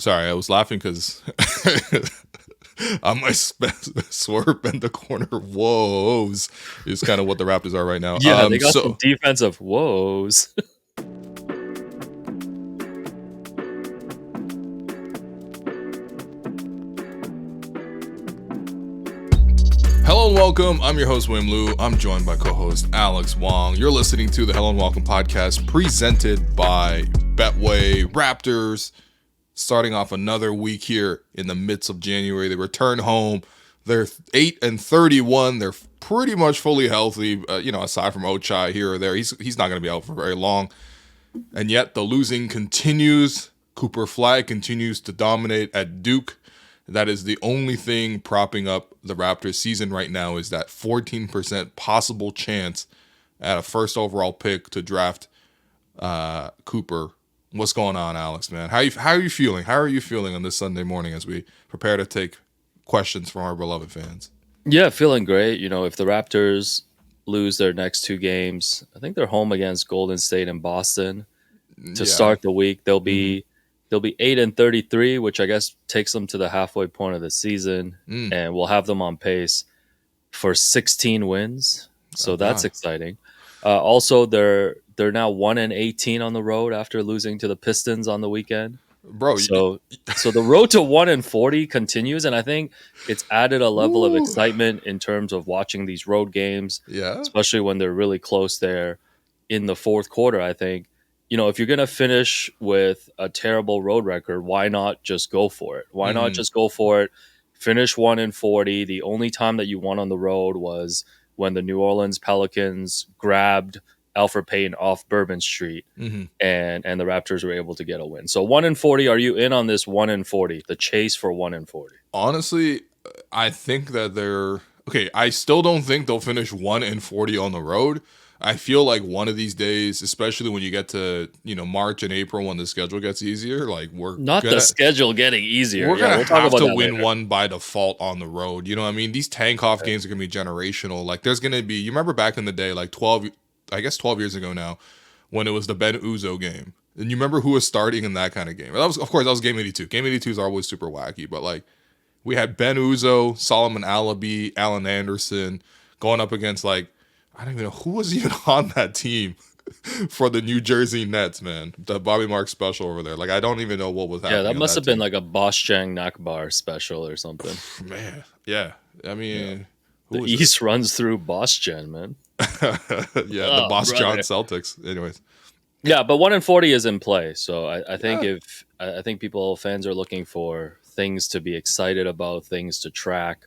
Sorry, I was laughing because on my swerve bend the corner woes is kind of what the Raptors are right now. Yeah, they got some defensive woes. Hello and welcome. I'm your host, Wim Liu. I'm joined by co-host Alex Wong. You're listening to the Hello and Welcome podcast presented by Betway. Raptors starting off another week here in the midst of January. They return home. They're 8-31. They're pretty much fully healthy, aside from Ochai here or there. He's not going to be out for very long. And yet the losing continues. Cooper Flag continues to dominate at Duke. That is the only thing propping up the Raptors season right now, is that 14% possible chance at a first overall pick to draft Cooper. What's going on, Alex, man? How are you feeling? How are you feeling on this Sunday morning as we prepare to take questions from our beloved fans? Yeah, feeling great. You know, if the Raptors lose their next two games, I think they're home against Golden State and Boston to start the week. They'll be 8-33, which I guess takes them to the halfway point of the season, and we'll have them on pace for 16 wins. So that's exciting. Also, they're now 1-18 on the road after losing to the Pistons on the weekend. Bro, so the road to 1-40 continues, and I think it's added a level of excitement in terms of watching these road games, especially when they're really close there in the fourth quarter. I think, you know, if you're going to finish with a terrible road record, why not just go for it? Why not just go for it? Finish 1-40. The only time that you won on the road was when the New Orleans Pelicans grabbed Alfred Payton off Bourbon Street, and the Raptors were able to get a win. So 1-40, are you in on this 1-40, the chase for 1-40? Honestly, I think that they're okay. I still don't think they'll finish 1-40 on the road. I feel like one of these days, especially when you get to, March and April when the schedule gets easier, like the schedule getting easier. We're gonna have to win one by default on the road. You know what I mean? These tank-off games are gonna be generational. Like there's gonna be, you remember back in the day, like 12 years ago now, when it was the Ben Uzo game. And you remember who was starting in that kind of game? That was game 82. Game 82 is always super wacky, but like we had Ben Uzo, Solomon Alabi, Allen Anderson going up against like, I don't even know who was even on that team for the New Jersey Nets, man. The Bobby Marks special over there. Like, I don't even know what was happening. Yeah, that must have been like a Boschang Nakbar special or something. Man, yeah. I mean, the East runs through Boschang, man. The Boschang Celtics. Anyways. Yeah, but 1-40 is in play. So I think fans are looking for things to be excited about, things to track.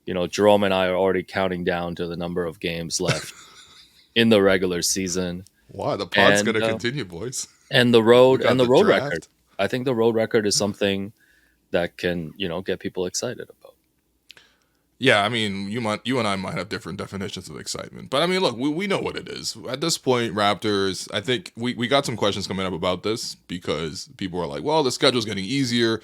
You know, Jerome and I are already counting down to the number of games left in the regular season. Wow, the pod's going to continue, boys. And the road record. I think the road record is something that can, get people excited about. Yeah, I mean, you and I might have different definitions of excitement. But I mean, look, we know what it is. At this point, Raptors, I think we got some questions coming up about this because people are like, well, the schedule's getting easier.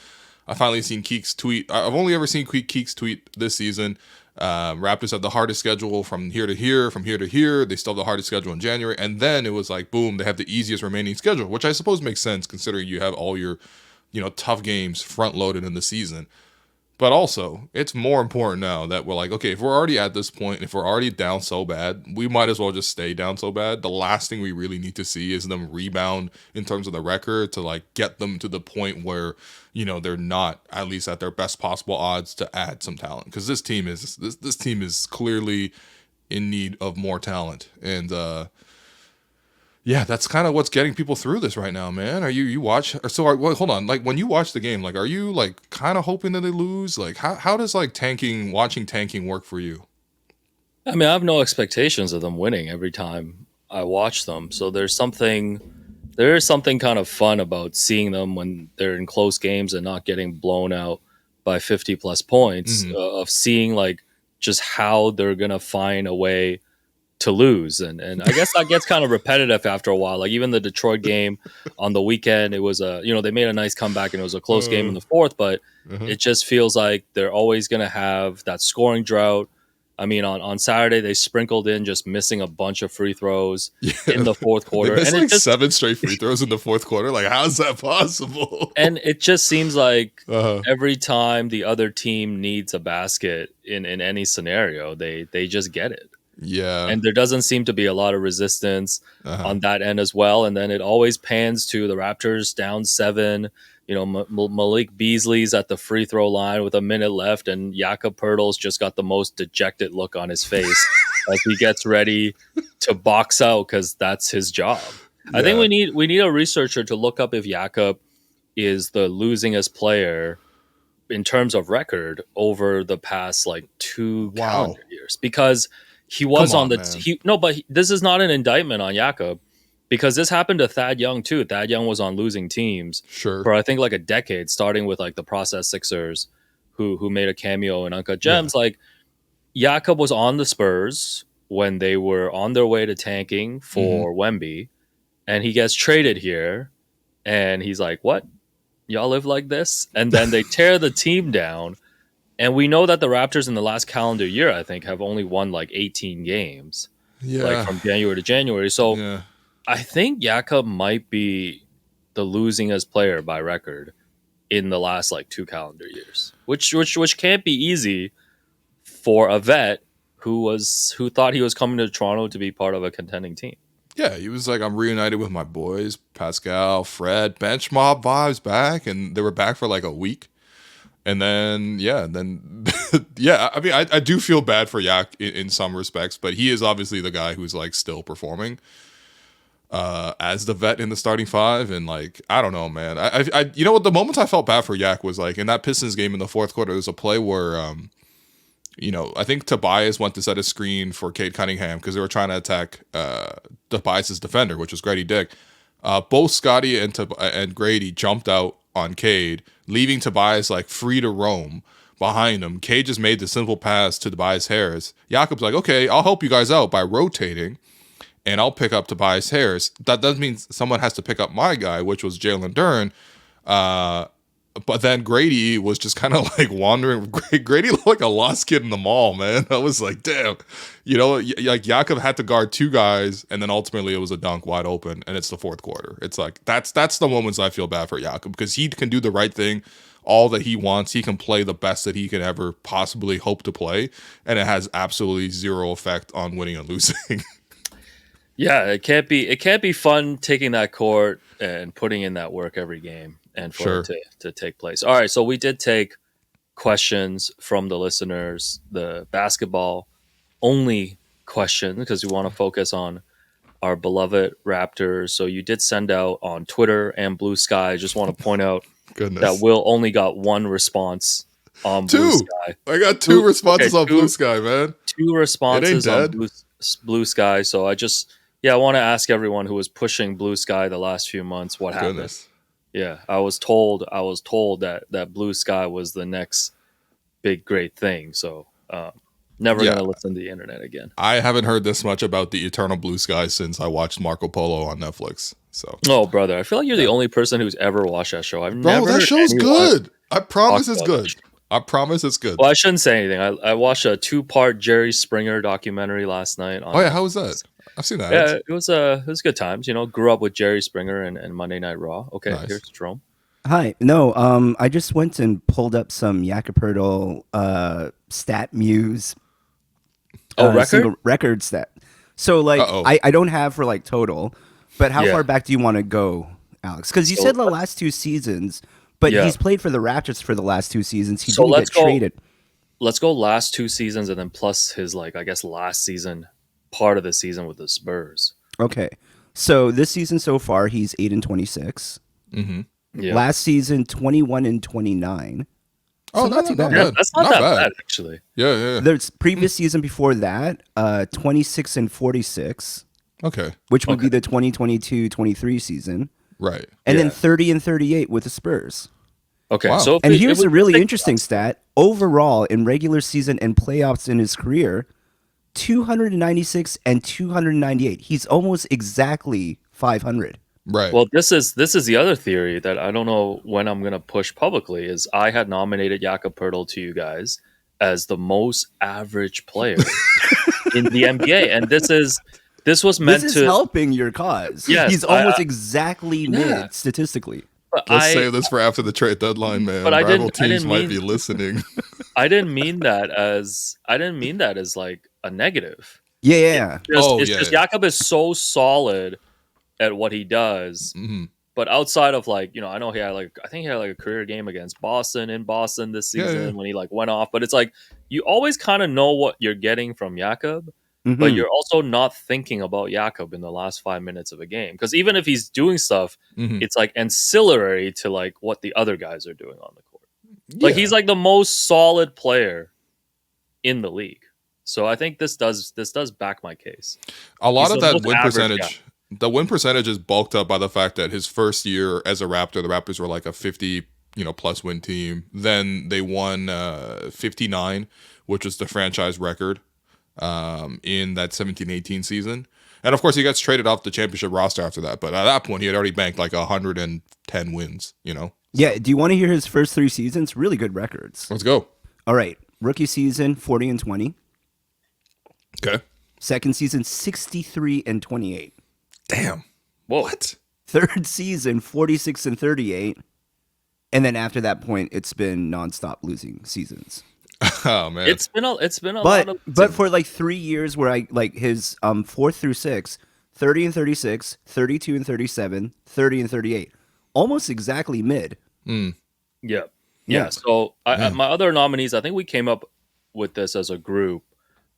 I finally seen Keeks tweet. I've only ever seen Keeks tweet this season. Raptors have the hardest schedule from here to here, from here to here. They still have the hardest schedule in January. And then it was like, boom, they have the easiest remaining schedule, which I suppose makes sense considering you have all your, tough games front loaded in the season. But also, it's more important now that we're like, okay, if we're already at this point, if we're already down so bad, we might as well just stay down so bad. The last thing we really need to see is them rebound in terms of the record to like get them to the point where, they're not at least at their best possible odds to add some talent. Because this team is clearly in need of more talent. And yeah, that's kind of what's getting people through this right now, man. Are you watch? Hold on. Like when you watch the game, like are you like kind of hoping that they lose? Like how does like watching tanking work for you? I mean, I have no expectations of them winning every time I watch them. So there is something kind of fun about seeing them when they're in close games and not getting blown out by 50 plus points. Of seeing like just how they're gonna find a way to lose, and I guess that gets kind of repetitive after a while. Like even the Detroit game on the weekend, it was they made a nice comeback and it was a close game in the fourth, but it just feels like they're always going to have that scoring drought. I mean, on Saturday they sprinkled in just missing a bunch of free throws Yeah. in the fourth quarter, They missed and like 7 straight free throws in the fourth quarter. Like, how is that possible? And it just seems like every time the other team needs a basket in any scenario, they just get it. Yeah. And there doesn't seem to be a lot of resistance on that end as well. And then it always pans to the Raptors down 7. You know, Malik Beasley's at the free throw line with a minute left, and Jakob Poeltl's just got the most dejected look on his face as he gets ready to box out because that's his job. Yeah. I think we need a researcher to look up if Jakob is the losingest player in terms of record over the past like 2 calendar years, because he was on the this is not an indictment on Jakob, because this happened to Thad Young too. Thad Young was on losing teams for I think like a decade, starting with like the Process Sixers, who made a cameo in Uncut Gems. Like Jakob was on the Spurs when they were on their way to tanking for Wemby, and he gets traded here, and he's like, "What? Y'all live like this?" And then they tear the team down. And we know that the Raptors in the last calendar year, I think, have only won like 18 games, like from January to January. So I think Jakob might be the losingest player by record in the last like 2 calendar years, which can't be easy for a vet who thought he was coming to Toronto to be part of a contending team. Yeah, he was like, I'm reunited with my boys, Pascal, Fred, bench mob vibes back, and they were back for like a week. And then, I mean, I do feel bad for Yak in some respects, but he is obviously the guy who's like still performing as the vet in the starting 5. And like, I don't know, man. I you know what? The moment I felt bad for Yak was like in that Pistons game in the fourth quarter. There was a play where, you know, I think Tobias went to set a screen for Cade Cunningham because they were trying to attack Tobias's defender, which was Gradey Dick. Both Scottie and Gradey jumped out on Cade, leaving Tobias like free to roam behind him. Cade just made the simple pass to Tobias Harris. Jakob's like, okay, I'll help you guys out by rotating, and I'll pick up Tobias Harris. That does mean someone has to pick up my guy, which was Jalen Duren. But then Gradey was just kind of like wandering. Gradey looked like a lost kid in the mall, man. I was like, damn. You know, like Jakob had to guard 2 guys, and then ultimately it was a dunk wide open, and it's the fourth quarter. It's like, that's the moments I feel bad for Jakob, because he can do the right thing, all that he wants. He can play the best that he can ever possibly hope to play, and it has absolutely zero effect on winning and losing. Yeah, it can't be fun taking that court and putting in that work every game and for it to take place. All right, so we did take questions from the listeners, the basketball only question, because we want to focus on our beloved Raptors. So you did send out on Twitter and Blue Sky. I just want to point out that Will only got 1 response on Blue Sky. I got 2 responses on Blue Sky, man. 2 responses on Blue Sky. So I want to ask everyone who was pushing Blue Sky the last few months what happened. Yeah, I was told that Blue Sky was the next big great thing. So never gonna listen to the internet again. I haven't heard this much about the eternal Blue Sky since I watched Marco Polo on Netflix. So, oh brother, I feel like you're the only person who's ever watched that show. That show's good. I promise it's good. I promise it's good. Well, I shouldn't say anything. I watched a 2-part Jerry Springer documentary last night. How was that? I've seen that. Yeah, it was good times. You know, grew up with Jerry Springer and Monday Night Raw. Okay, nice. Here's Jerome. Hi. No, I just went and pulled up some Jakob Poeltl stat muse. Record stat. So like, I don't have for like total, but how far back do you want to go, Alex? Because you said the last 2 seasons, but he's played for the Raptors for the last 2 seasons. He didn't get traded. Let's go last 2 seasons and then plus his like, I guess, last season, part of the season with the Spurs. Okay. So this season so far, he's 8-26. Mm-hmm. Yeah. Last season, 21-29. Oh, not too bad. Yeah, that's not that bad, actually. Yeah. There's previous season before that, 26-46. Okay. Which would be the 2022-23 season. Right. And then 30-38 with the Spurs. Okay. Wow. So here's a really interesting stat. Overall, in regular season and playoffs in his career, 296 and 298. He's almost exactly 500. Right. Well, this is the other theory that I don't know when I'm going to push publicly. Is I had nominated Jakob Poeltl to you guys, as the most average player in the NBA, and this was meant to helping your cause. Yes, he's almost exactly mid statistically. Let's save this for after the trade deadline, man. But rival teams might be listening. I didn't mean that as like a negative. Yeah. It's just Jakob is so solid at what he does. Mm-hmm. But outside of I know he had I think he had a career game against Boston in Boston this season when he went off. But it's you always kind of know what you're getting from Jakob, but you're also not thinking about Jakob in the last 5 minutes of a game. Because even if he's doing stuff, it's ancillary to what the other guys are doing on the court. Yeah. He's the most solid player in the league. So I think this does back my case. A lot of that win percentage. Guy. The win percentage is bulked up by the fact that his first year as a Raptor, the Raptors were a 50, plus win team. Then they won 59, which was the franchise record in that 17-18 season. And of course, he gets traded off the championship roster after that. But at that point, he had already banked 110 wins. Yeah. Do you want to hear his first 3 seasons? Really good records. Let's go. All right. Rookie season 40-20. Okay. Second season 63-28. Damn. Whoa. What? Third season 46-38. And then after that point, it's been nonstop losing seasons. Oh man. It's been a lot of but for 3 years where I his 4th through 6th, 30-36, 32-37, 30-38. Almost exactly mid. Yeah. So my other nominees, I think we came up with this as a group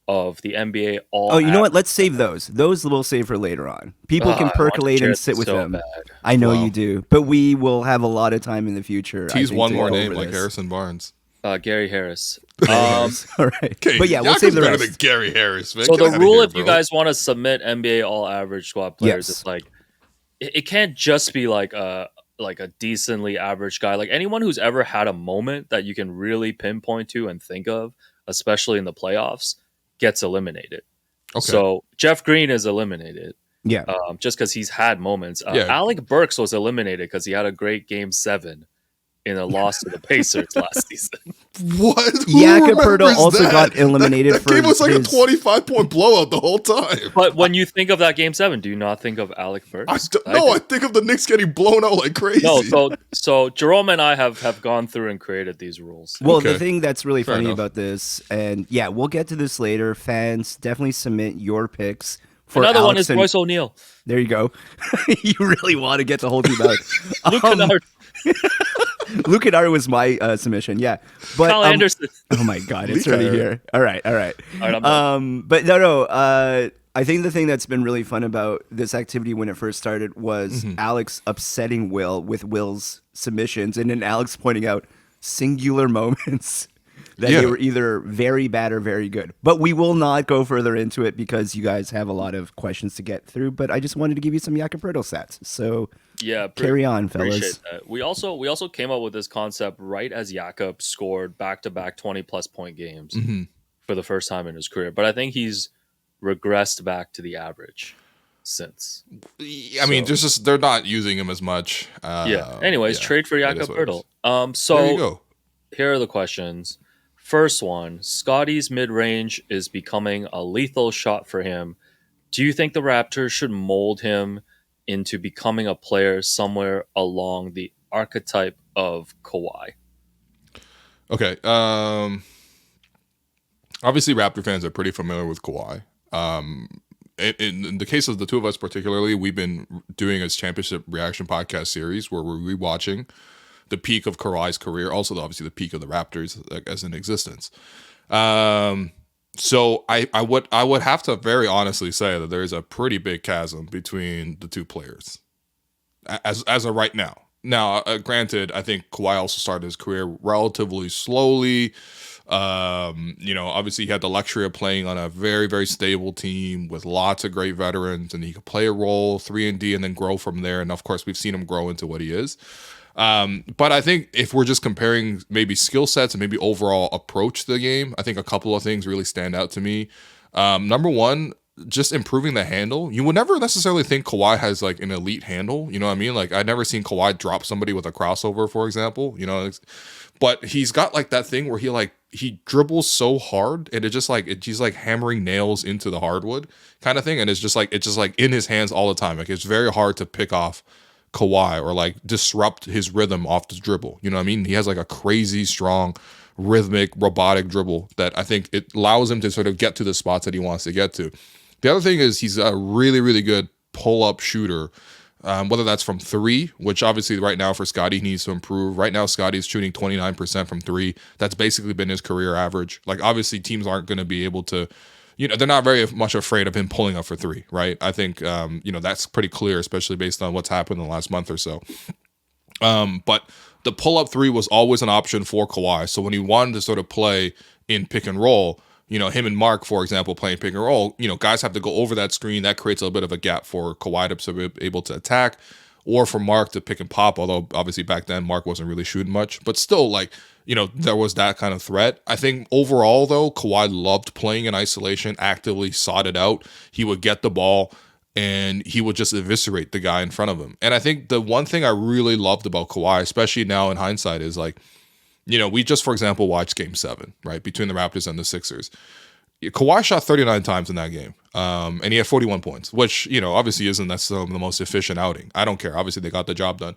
of the NBA all. Oh, you know what? Let's save those. Those we'll save for later on. People can percolate and sit with them. Bad. I know you do, but we will have a lot of time in the future. Tease one more name like Harrison Barnes. Gary Harris. All right. Okay, but yeah, we'll save the rest. Better than Gary Harris, man. So the rule, if you guys want to submit NBA all average squad players, yes. it's it can't just be a decently average guy. Anyone who's ever had a moment that you can really pinpoint to and think of, especially in the playoffs, gets eliminated. Okay. So Jeff Green is eliminated. Yeah. Just because he's had moments. Alec Burks was eliminated because he had a great Game 7 in a loss to the Pacers last season. What? Poeltl also got eliminated that game was a 25-point blowout the whole time. But when you think of that Game 7, do you not think of Alec Burks? I think of the Knicks getting blown out like crazy. No, so Jerome and I have gone through and created these rules. Well, the thing that's really funny about this, and yeah, we'll get to this later, fans, definitely submit your picks. Another one is Royce O'Neal. There you go. You really want to get the whole team out. Luke Kennard. Luke Kennard was my submission, yeah. But Kyle Anderson. Oh my God, it's already here. All right. I'm but no. I think the thing that's been really fun about this activity when it first started was Alex upsetting Will with Will's submissions, and then Alex pointing out singular moments that they were either very bad or very good. But we will not go further into it because you guys have a lot of questions to get through. But I just wanted to give you some Jakob Poeltl stats. So carry on, fellas. We also came up with this concept right as Jakob scored back-to-back 20-plus point games for the first time in his career. But I think he's regressed back to the average since. I mean, just they're not using him as much. Anyways, trade for Jakob Poeltl. So there you go. Here are the questions. First one, Scottie's mid-range is becoming a lethal shot for him. Do you think the Raptors should mold him into becoming a player somewhere along the archetype of Kawhi? Okay. Obviously, Raptor fans are pretty familiar with Kawhi. In the case of the two of us particularly, we've been doing a championship reaction podcast series where we're rewatching the peak of Kawhi's career, also obviously the peak of the Raptors as an existence. So I would have to very honestly say that there is a pretty big chasm between the two players as of right now. Now, granted, I think Kawhi also started his career relatively slowly. Obviously he had the luxury of playing on a very, very stable team with lots of great veterans, and he could play a role 3-and-D and then grow from there. And of course, we've seen him grow into what he is. But I think if we're just comparing maybe skill sets and maybe overall approach to the game, I think a couple of things really stand out to me. Number one, just improving the handle. You would never necessarily think Kawhi has like an elite handle. You know what I mean? Like I'd never seen Kawhi drop somebody with a crossover, for example. You know, but he's got like that thing where he dribbles so hard and he's like hammering nails into the hardwood kind of thing, and it's just like in his hands all the time. Like it's very hard to pick off Kawhi or like disrupt his rhythm off the dribble. You know what I mean? He has like a crazy strong rhythmic robotic dribble that I think it allows him to sort of get to the spots that he wants to get to. The other thing is he's a really, really good pull-up shooter, whether that's from three, which obviously right now for Scottie needs to improve. Right now, Scottie's shooting 29% from three. That's basically been his career average. Like, obviously, teams aren't going to be able to, they're not very much afraid of him pulling up for three, right? I think, that's pretty clear, especially based on what's happened in the last month or so. But the pull-up three was always an option for Kawhi. So when he wanted to sort of play in pick and roll, him and Mark, for example, playing pick and roll, guys have to go over that screen. That creates a little bit of a gap for Kawhi to be able to attack, or for Mark to pick and pop, although obviously back then Mark wasn't really shooting much. But still, like, there was that kind of threat. I think overall, though, Kawhi loved playing in isolation, actively sought it out. He would get the ball, and he would just eviscerate the guy in front of him. And I think the one thing I really loved about Kawhi, especially now in hindsight, is like, we just, for example, watched Game 7, right, between the Raptors and the Sixers. Kawhi shot 39 times in that game, and he had 41 points, which, obviously isn't necessarily the most efficient outing. I don't care. Obviously, they got the job done.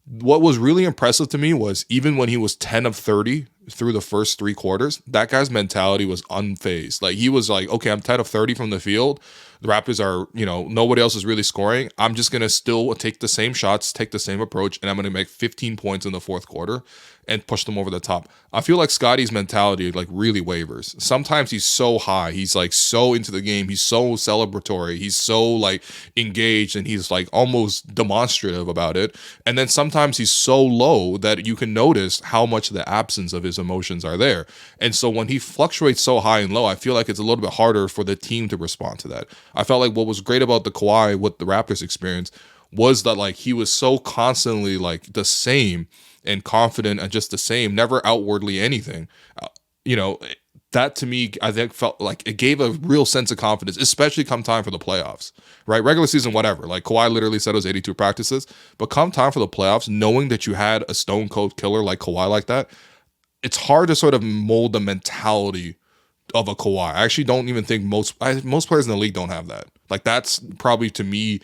What was really impressive to me was even when he was 10 of 30 through the first three quarters, that guy's mentality was unfazed. Like, he was like, okay, I'm 10 of 30 from the field. The Raptors are, nobody else is really scoring. I'm just going to still take the same shots, take the same approach, and I'm going to make 15 points in the fourth quarter and push them over the top. I feel like Scottie's mentality like really wavers. Sometimes he's so high. He's like so into the game. He's so celebratory. He's so like engaged, and he's like almost demonstrative about it. And then sometimes he's so low that you can notice how much the absence of his emotions are there. And so when he fluctuates so high and low, I feel like it's a little bit harder for the team to respond to that. I felt like what was great about the Kawhi with the Raptors experience was that like he was so constantly like the same and confident and just the same, never outwardly anything. That to me, I think felt like it gave a real sense of confidence, especially come time for the playoffs, right? Regular season, whatever. Like Kawhi literally said it was 82 practices, but come time for the playoffs, knowing that you had a stone cold killer like Kawhi like that, it's hard to sort of mold the mentality of a Kawhi. I actually don't even think most players in the league don't have that. Like that's probably to me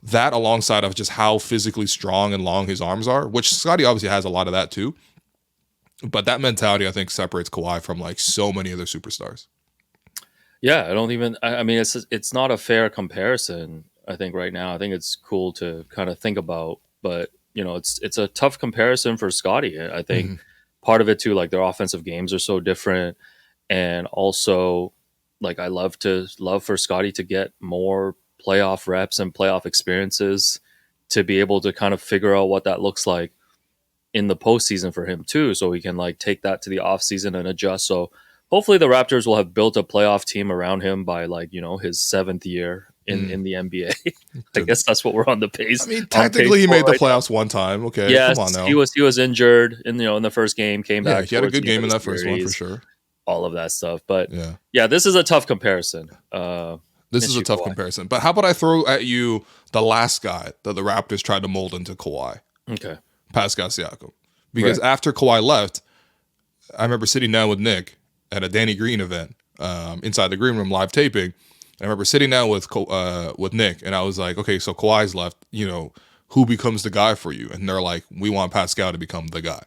that alongside of just how physically strong and long his arms are, which Scottie obviously has a lot of that too. But that mentality, I think, separates Kawhi from like so many other superstars. Yeah, I mean, it's not a fair comparison, I think, right now. I think it's cool to kind of think about, but it's a tough comparison for Scottie. I think part of it too, like their offensive games are so different. And also, like I love for Scottie to get more playoff reps and playoff experiences to be able to kind of figure out what that looks like in the postseason for him too, so he can like take that to the offseason and adjust. So hopefully the Raptors will have built a playoff team around him by like, his 7th year in the NBA. I guess that's what we're on the pace. I mean, technically he made the playoffs one time. Okay, yes, come on now. He was injured in the first game, came back. He had a good game in that first one for sure. All of that stuff. But yeah, this is a tough comparison. This is a tough comparison. But how about I throw at you the last guy that the Raptors tried to mold into Kawhi? Okay. Pascal Siakam. Because after Kawhi left, I remember sitting down with Nick at a Danny Green event inside the green room live taping. I remember sitting down with Nick, and I was like, okay, so Kawhi's left, who becomes the guy for you? And they're like, we want Pascal to become the guy,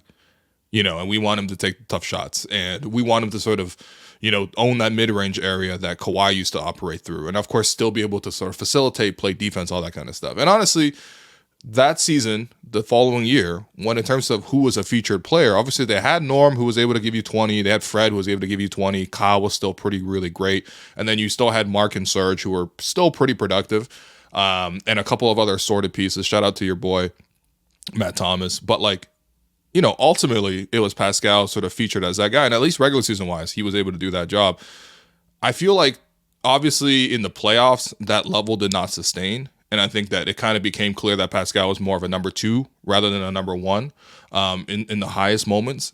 and we want him to take tough shots, and we want him to sort of, own that mid-range area that Kawhi used to operate through. And of course, still be able to sort of facilitate, play defense, all that kind of stuff. And honestly, that season, the following year, when in terms of who was a featured player, obviously they had Norm, who was able to give you 20. They had Fred, who was able to give you 20. Kyle was still really great. And then you still had Mark and Serge, who were still pretty productive. And a couple of other assorted pieces. Shout out to your boy, Matt Thomas. But like, ultimately it was Pascal sort of featured as that guy. And at least regular season wise, he was able to do that job. I feel like obviously in the playoffs, that level did not sustain. And I think that it kind of became clear that Pascal was more of a number 2 rather than a number 1 in the highest moments.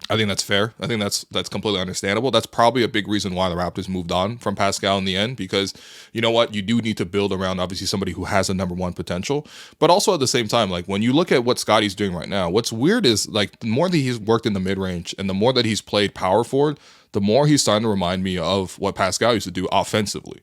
I think that's fair. I think that's completely understandable. That's probably a big reason why the Raptors moved on from Pascal in the end, because you know what? You do need to build around obviously somebody who has a number one potential. But also at the same time, like when you look at what Scottie's doing right now, what's weird is like the more that he's worked in the mid-range and the more that he's played power forward, the more he's starting to remind me of what Pascal used to do offensively.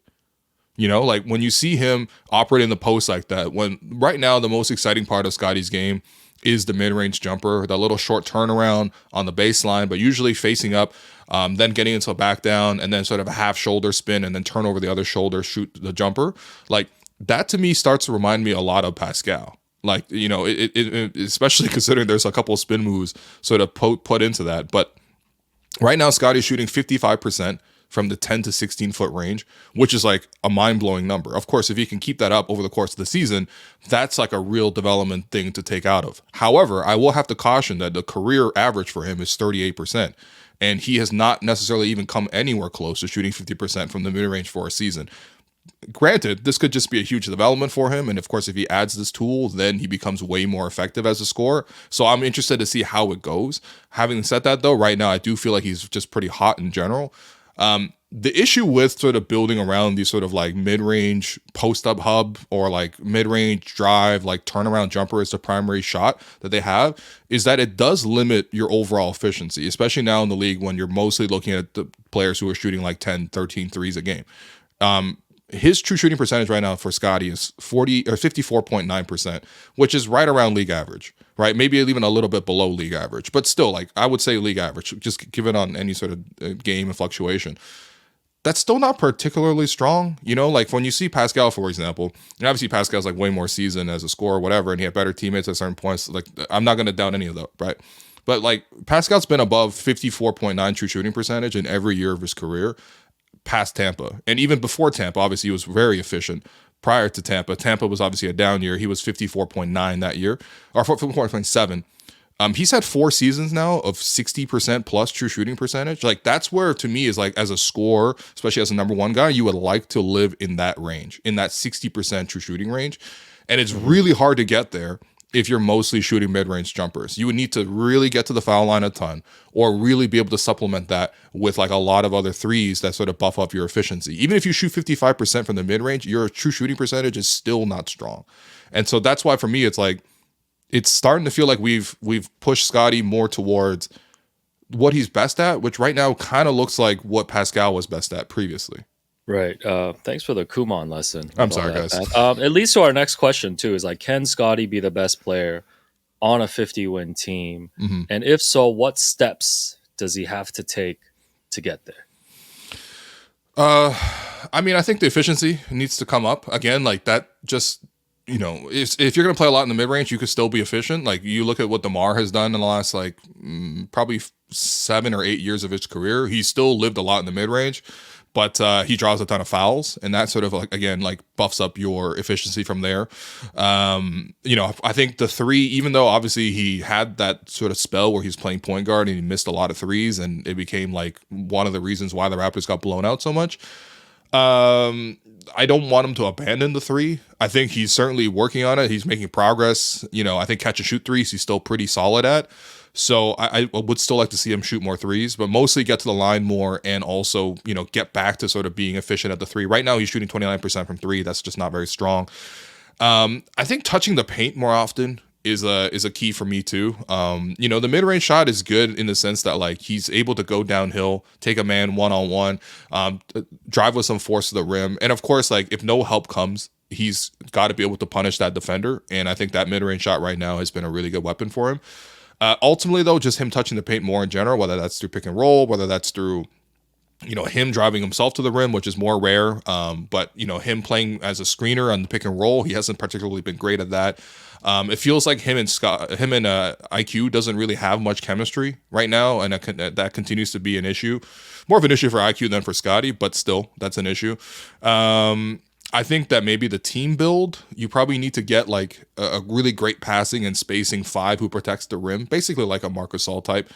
You know, like when you see him operate in the post like that, when right now the most exciting part of Scottie's game is the mid-range jumper, the little short turnaround on the baseline, but usually facing up, then getting into a back down and then sort of a half shoulder spin and then turn over the other shoulder, shoot the jumper. Like that to me starts to remind me a lot of Pascal. Like, you know, it especially considering there's a couple of spin moves sort of put into that. But right now, Scottie's shooting 55% from the 10 to 16 foot range, which is like a mind-blowing number. Of course, if he can keep that up over the course of the season, that's like a real development thing to take out of. However, I will have to caution that the career average for him is 38%, and he has not necessarily even come anywhere close to shooting 50% from the mid-range for a season. Granted, this could just be a huge development for him, and of course, if he adds this tool, then he becomes way more effective as a scorer. So I'm interested to see how it goes. Having said that, though, right now I do feel like he's just pretty hot in general. The issue with sort of building around these sort of like mid-range post-up hub or like mid-range drive, like turnaround jumper as the primary shot that they have is that it does limit your overall efficiency, especially now in the league when you're mostly looking at the players who are shooting like 10, 13 threes a game. His true shooting percentage right now for Scottie is 54.9%, which is right around league average, right? Maybe even a little bit below league average, but still, like I would say league average, just given on any sort of game and fluctuation. That's still not particularly strong, you know, like when you see Pascal, for example, and obviously Pascal's like way more seasoned as a scorer, whatever, and he had better teammates at certain points. Like I'm not going to doubt any of that, right? But like Pascal's been above 54.9 true shooting percentage in every year of his career past Tampa. And even before Tampa, obviously he was very efficient. Prior to Tampa was obviously a down year. He was 54.9 that year, or 54.7. He's had 4 seasons now of 60% plus true shooting percentage. Like that's where to me is like as a scorer, especially as a number one guy, you would like to live in that range, in that 60% true shooting range. And it's really hard to get there if you're mostly shooting mid-range jumpers. You would need to really get to the foul line a ton or really be able to supplement that with like a lot of other threes that sort of buff up your efficiency. Even if you shoot 55% from the mid-range, your true shooting percentage is still not strong. And so that's why for me, it's like, it's starting to feel like we've pushed Scottie more towards what he's best at, which right now kind of looks like what Pascal was best at previously. Right. Thanks for the Kumon lesson. I'm sorry, guys. It leads to our next question too, is like, can Scottie be the best player on a 50-win team? Mm-hmm. And if so, what steps does he have to take to get there? I mean, I think the efficiency needs to come up again. Like that just, you know, if you're going to play a lot in the mid-range, you could still be efficient. Like you look at what DeMar has done in the last like probably 7 or 8 years of his career. He still lived a lot in the mid-range, but he draws a ton of fouls, and that sort of like, again, like buffs up your efficiency from there. You know, I think the three, even though obviously he had that sort of spell where he's playing point guard and he missed a lot of threes, and it became like one of the reasons why the Raptors got blown out so much. I don't want him to abandon the three. I think he's certainly working on it. He's making progress. You know, I think catch and shoot threes he's still pretty solid at. So I would still like to see him shoot more threes, but mostly get to the line more and also, you know, get back to sort of being efficient at the three. Right now he's shooting 29% from three. That's just not very strong. I think touching the paint more often is a key for me too. You know, the mid-range shot is good in the sense that like he's able to go downhill, take a man one-on-one, drive with some force to the rim. And of course, like if no help comes, he's got to be able to punish that defender. And I think that mid-range shot right now has been a really good weapon for him. Ultimately though, just him touching the paint more in general, whether that's through pick and roll, whether that's through, you know, him driving himself to the rim, which is more rare. But you know, him playing as a screener on the pick and roll, he hasn't particularly been great at that. It feels like him and IQ doesn't really have much chemistry right now, and that continues to be an issue. More of an issue for IQ than for Scottie, but still, that's an issue. I think that maybe the team build, you probably need to get like a really great passing and spacing 5 who protects the rim, basically like a Marc Gasol type.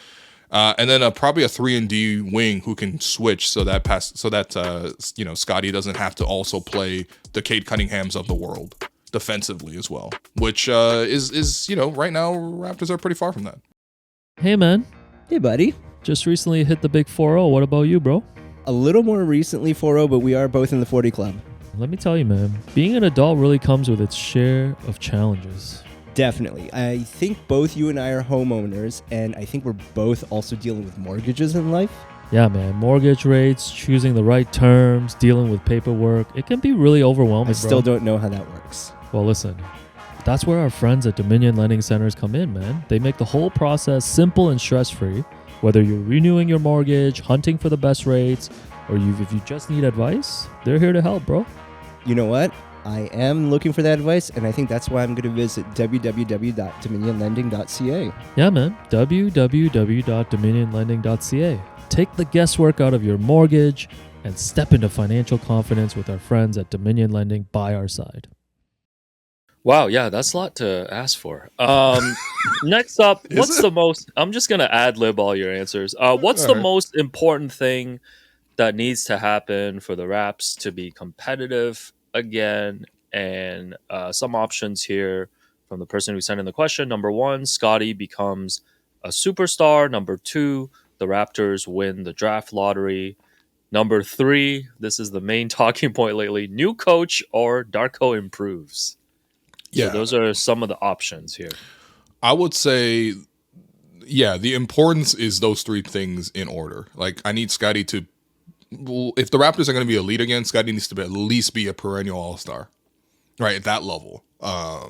And then probably a 3-and-D wing who can switch so that you know, Scottie doesn't have to also play the Cade Cunninghams of the world defensively as well, which is you know, right now Raptors are pretty far from that. Hey man, Hey, buddy. Just recently hit the big 4-0. What about you, bro? A little more recently 4-0, but we are both in the 40 club. Let me tell you, man, being an adult really comes with its share of challenges. Definitely. I think both you and I are homeowners, and I think we're both also dealing with mortgages in life. Yeah, man. Mortgage rates, choosing the right terms, dealing with paperwork. It can be really overwhelming, I still don't know how that works. Well, listen, that's where our friends at Dominion Lending Centers come in, man. They make the whole process simple and stress-free. Whether you're renewing your mortgage, hunting for the best rates, or if you just need advice, they're here to help, bro. You know what? I am looking for that advice, and I think that's why I'm going to visit www.dominionlending.ca. Yeah, man. www.dominionlending.ca. Take the guesswork out of your mortgage and step into financial confidence with our friends at Dominion Lending by our side. Wow, yeah, that's a lot to ask for. Next up, I'm just going to ad-lib all your answers. What's the most important thing that needs to happen for the Raps to be competitive again? And some options here from the person who sent in the question. Number 1, Scottie becomes a superstar. Number 2, the Raptors win the draft lottery. Number 3, this is the main talking point lately, new coach or Darko improves. So those are some of the options here. I would say, the importance is those 3 things in order. Like, I need Scottie to, if the Raptors are going to be elite again, Scottie needs to at least be a perennial all-star, right, at that level. I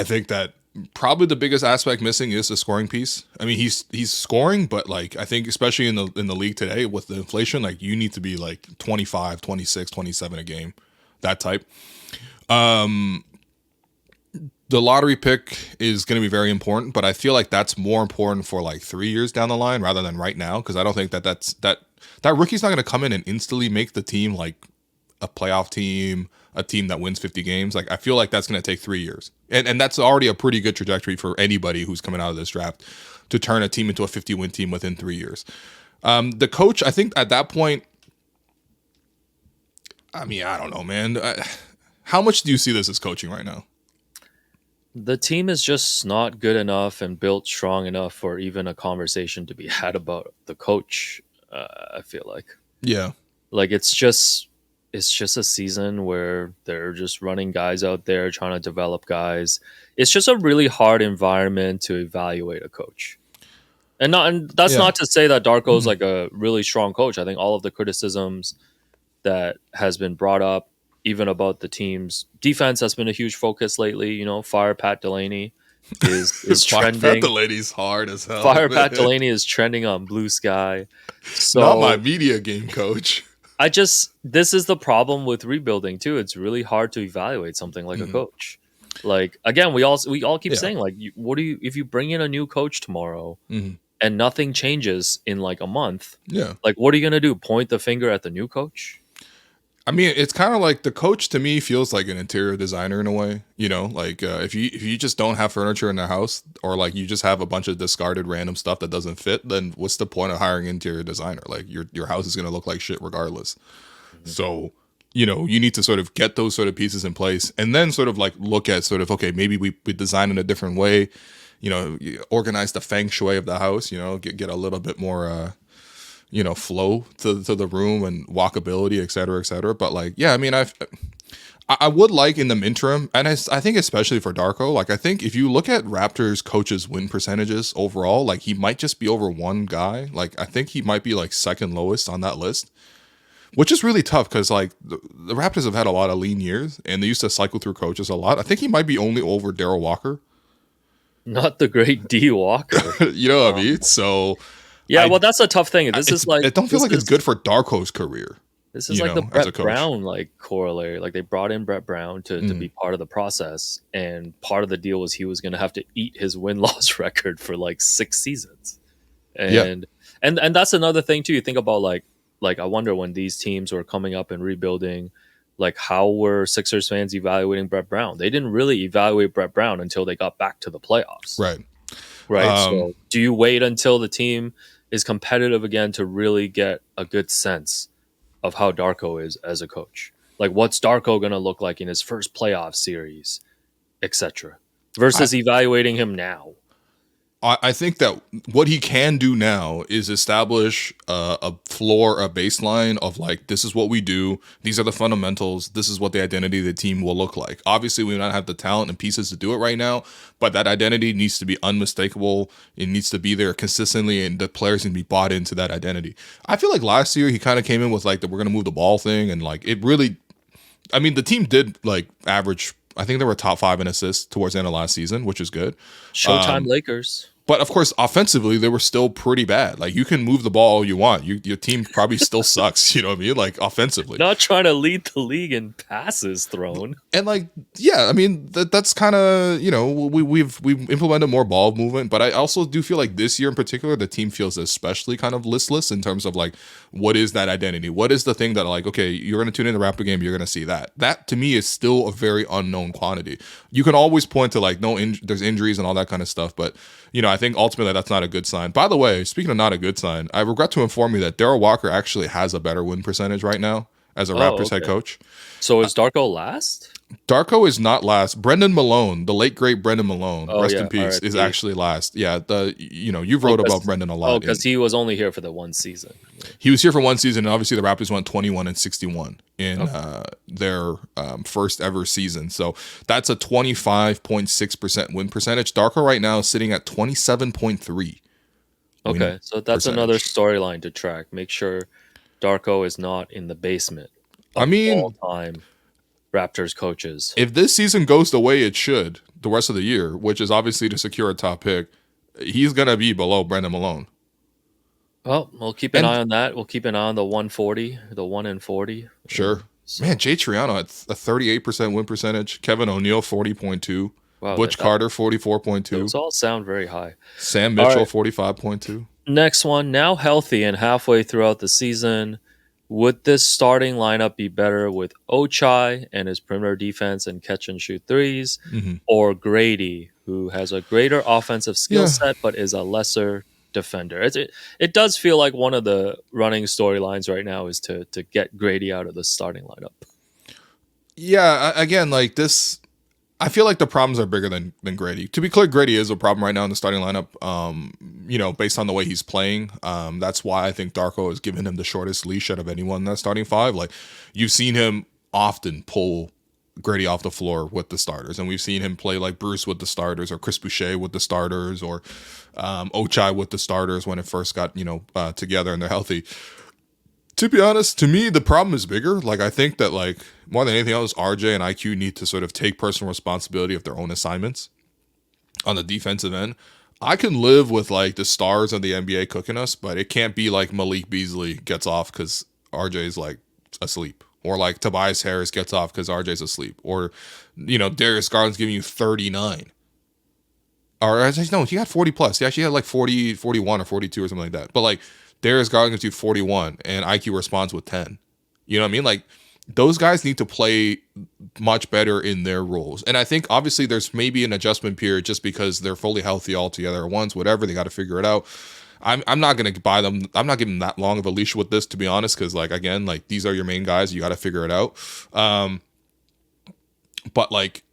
think that probably the biggest aspect missing is the scoring piece. I mean, he's scoring, but like, I think especially in the league today with the inflation, like, you need to be like 25, 26, 27 a game, that type. The lottery pick is going to be very important, but I feel like that's more important for like 3 years down the line rather than right now, because I don't think that rookie's not going to come in and instantly make the team like a playoff team, a team that wins 50 games. Like, I feel like that's going to take 3 years, and that's already a pretty good trajectory for anybody who's coming out of this draft to turn a team into a 50-win team within 3 years. The coach, I think at that point, I mean, I don't know, man. How much do you see this as coaching right now? The team is just not good enough and built strong enough for even a conversation to be had about the coach. I feel like, like it's just a season where they're just running guys out there trying to develop guys. It's just a really hard environment to evaluate a coach. And that's not to say that Darko's like a really strong coach. I think all of the criticisms that has been brought up, even about the team's defense, has been a huge focus lately. You know, fire Pat Delaney is trending. Pat Delaney's hard as hell. Fire Pat Delaney is trending on Blue Sky. So not my media game coach. This is the problem with rebuilding too. It's really hard to evaluate something like a coach. Like, again, we all keep saying, like, if you bring in a new coach tomorrow and nothing changes in like a month? Like, what are you gonna do? Point the finger at the new coach? I mean, it's kind of like the coach to me feels like an interior designer in a way, you know, like if you just don't have furniture in the house, or like you just have a bunch of discarded random stuff that doesn't fit, then what's the point of hiring an interior designer? Like your house is going to look like shit regardless. So, you know, you need to sort of get those sort of pieces in place and then sort of like look at sort of, okay, maybe we design in a different way, you know, organize the feng shui of the house, you know, get a little bit more, you know, flow to the room and walkability, et cetera, et cetera. But like, yeah, I mean, I would like in the interim, and I think especially for Darko, like, I think if you look at Raptors coaches' win percentages overall, like, he might just be over one guy. Like, I think he might be like second lowest on that list, which is really tough because like the Raptors have had a lot of lean years and they used to cycle through coaches a lot. I think he might be only over Darryl Walker. Not the great D Walker. You know what I mean? So... yeah, well, that's a tough thing. This is like, I don't feel like it's good for Darko's career. This is like the Brett Brown like corollary. Like, they brought in Brett Brown to be part of the process, and part of the deal was he was going to have to eat his win-loss record for like 6 seasons. And that's another thing too. You think about like I wonder when these teams were coming up and rebuilding, like, how were Sixers fans evaluating Brett Brown? They didn't really evaluate Brett Brown until they got back to the playoffs. Right. So do you wait until the team is competitive again to really get a good sense of how Darko is as a coach? Like, what's Darko going to look like in his first playoff series, etc., versus evaluating him now? I think that what he can do now is establish a floor, a baseline of like, this is what we do. These are the fundamentals. This is what the identity of the team will look like. Obviously, we do not have the talent and pieces to do it right now, but that identity needs to be unmistakable. It needs to be there consistently, and the players need to be bought into that identity. I feel like last year he kind of came in with like we're going to move the ball thing, and like it really, I mean, the team did like average. I think they were top 5 in assists towards the end of last season, which is good. Showtime Lakers. But of course, offensively, they were still pretty bad. Like, you can move the ball all you want. Your team probably still sucks. You know what I mean? Like, offensively. Not trying to lead the league in passes thrown. And like, yeah, I mean, that's kind of, you know, we've implemented more ball movement. But I also do feel like this year in particular, the team feels especially kind of listless in terms of like, what is that identity? What is the thing that like, okay, you're going to tune in the Raptor game, you're going to see that. That to me is still a very unknown quantity. You can always point to like, there's injuries and all that kind of stuff. But you know, I think ultimately that's not a good sign. By the way, speaking of not a good sign, I regret to inform you that Darryl Walker actually has a better win percentage right now as a Raptors head coach. So is Darko last? Darko is not last. Brendan Malone, the late great Brendan Malone, rest in peace, is actually last. Yeah, you've wrote about Brendan a lot. Oh, because he was only here for the one season. He was here for one season, and obviously the Raptors went 21-61 in their first ever season. So that's a 25.6% win percentage. Darko right now is sitting at 27.3. Okay, so that's another storyline to track. Make sure Darko is not in the basement. I mean, all-time Raptors coaches. If this season goes the way it should the rest of the year, which is obviously to secure a top pick, he's going to be below Brendan Malone. Well, we'll keep an eye on that. We'll keep an eye on the 140, the 1 in 40. Sure. So. Man, Jay Triano at a 38% win percentage. Kevin O'Neal, 40.2. Wow, Butch Carter, 44.2. Those all sound very high. Sam Mitchell, 45.2. Next one, now healthy and halfway throughout the season. Would this starting lineup be better with Ochai and his perimeter defense and catch and shoot threes, or Gradey, who has a greater offensive skill set but is a lesser defender? It does feel like one of the running storylines right now is to get Gradey out of the starting lineup. Yeah, again, like this, I feel like the problems are bigger than Gradey. To be clear, Gradey is a problem right now in the starting lineup. You know, based on the way he's playing, that's why I think Darko has given him the shortest leash out of anyone in that starting 5. Like, you've seen him often pull Gradey off the floor with the starters, and we've seen him play like Bruce with the starters, or Chris Boucher with the starters, or Ochai with the starters when it first got together and they're healthy. To be honest, to me, the problem is bigger. Like, I think that, like, more than anything else, RJ and IQ need to sort of take personal responsibility of their own assignments on the defensive end. I can live with, like, the stars of the NBA cooking us, but it can't be like Malik Beasley gets off because RJ's, like, asleep. Or, like, Tobias Harris gets off because RJ's asleep. Or, Darius Garland's giving you 39. Or, no, he had 40 plus. He actually had, like, 40, 41 or 42 or something like that. But, like, Darius Garland gives you 41, and IQ responds with 10. You know what I mean? Like, those guys need to play much better in their roles. And I think, obviously, there's maybe an adjustment period just because they're fully healthy all together at once, whatever. They got to figure it out. I'm not going to buy them. I'm not giving them that long of a leash with this, to be honest, because, like, again, like, these are your main guys. You got to figure it out. But, like,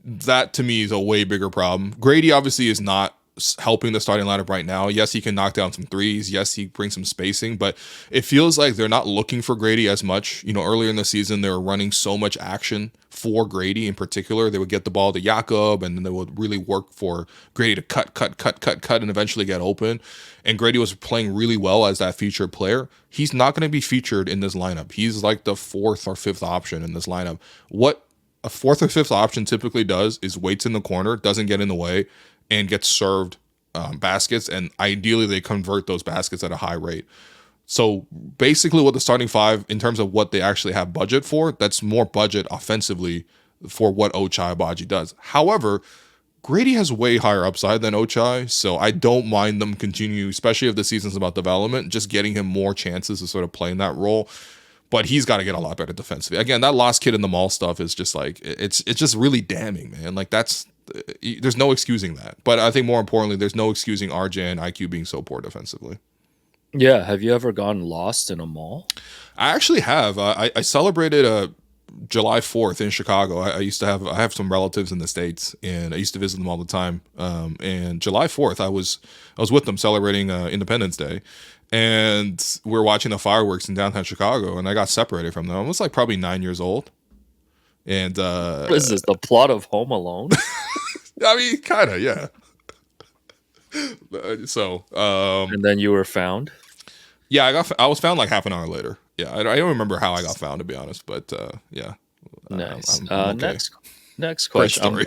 that, to me, is a way bigger problem. Gradey, obviously, is not helping the starting lineup right now. Yes, he can knock down some threes. Yes, he brings some spacing, but it feels like they're not looking for Gradey as much. Earlier in the season, they were running so much action for Gradey in particular. They would get the ball to Jakob, and then they would really work for Gradey to cut, and eventually get open. And Gradey was playing really well as that featured player. He's not going to be featured in this lineup. He's like the 4th or 5th option in this lineup. What a 4th or 5th option typically does is waits in the corner, doesn't get in the way, and gets served baskets, and ideally they convert those baskets at a high rate. So basically what the starting 5, in terms of what they actually have budget for, that's more budget offensively for what Ochai Agbaji does. However, Gradey has way higher upside than Ochai, so I don't mind them continue, especially if the season's about development, just getting him more chances to sort of play in that role. But he's got to get a lot better defensively. Again, that lost kid in the mall stuff is just like, it's just really damning, man. Like, there's no excusing that. But I think more importantly, there's no excusing RJ and IQ being so poor defensively. Yeah. Have you ever gotten lost in a mall? I actually have. I celebrated July 4th in Chicago, I have some relatives in the States, and I used to visit them all the time. And July 4th, I was with them celebrating Independence Day, and we were watching the fireworks in downtown Chicago, and I got separated from them. I was like probably 9 years old. And what is this, the plot of Home Alone? I mean, kind of, yeah. So, and then you were found? Yeah, I was found like half an hour later. Yeah, I don't remember how I got found, to be honest, but yeah. Nice. I'm okay. Next question.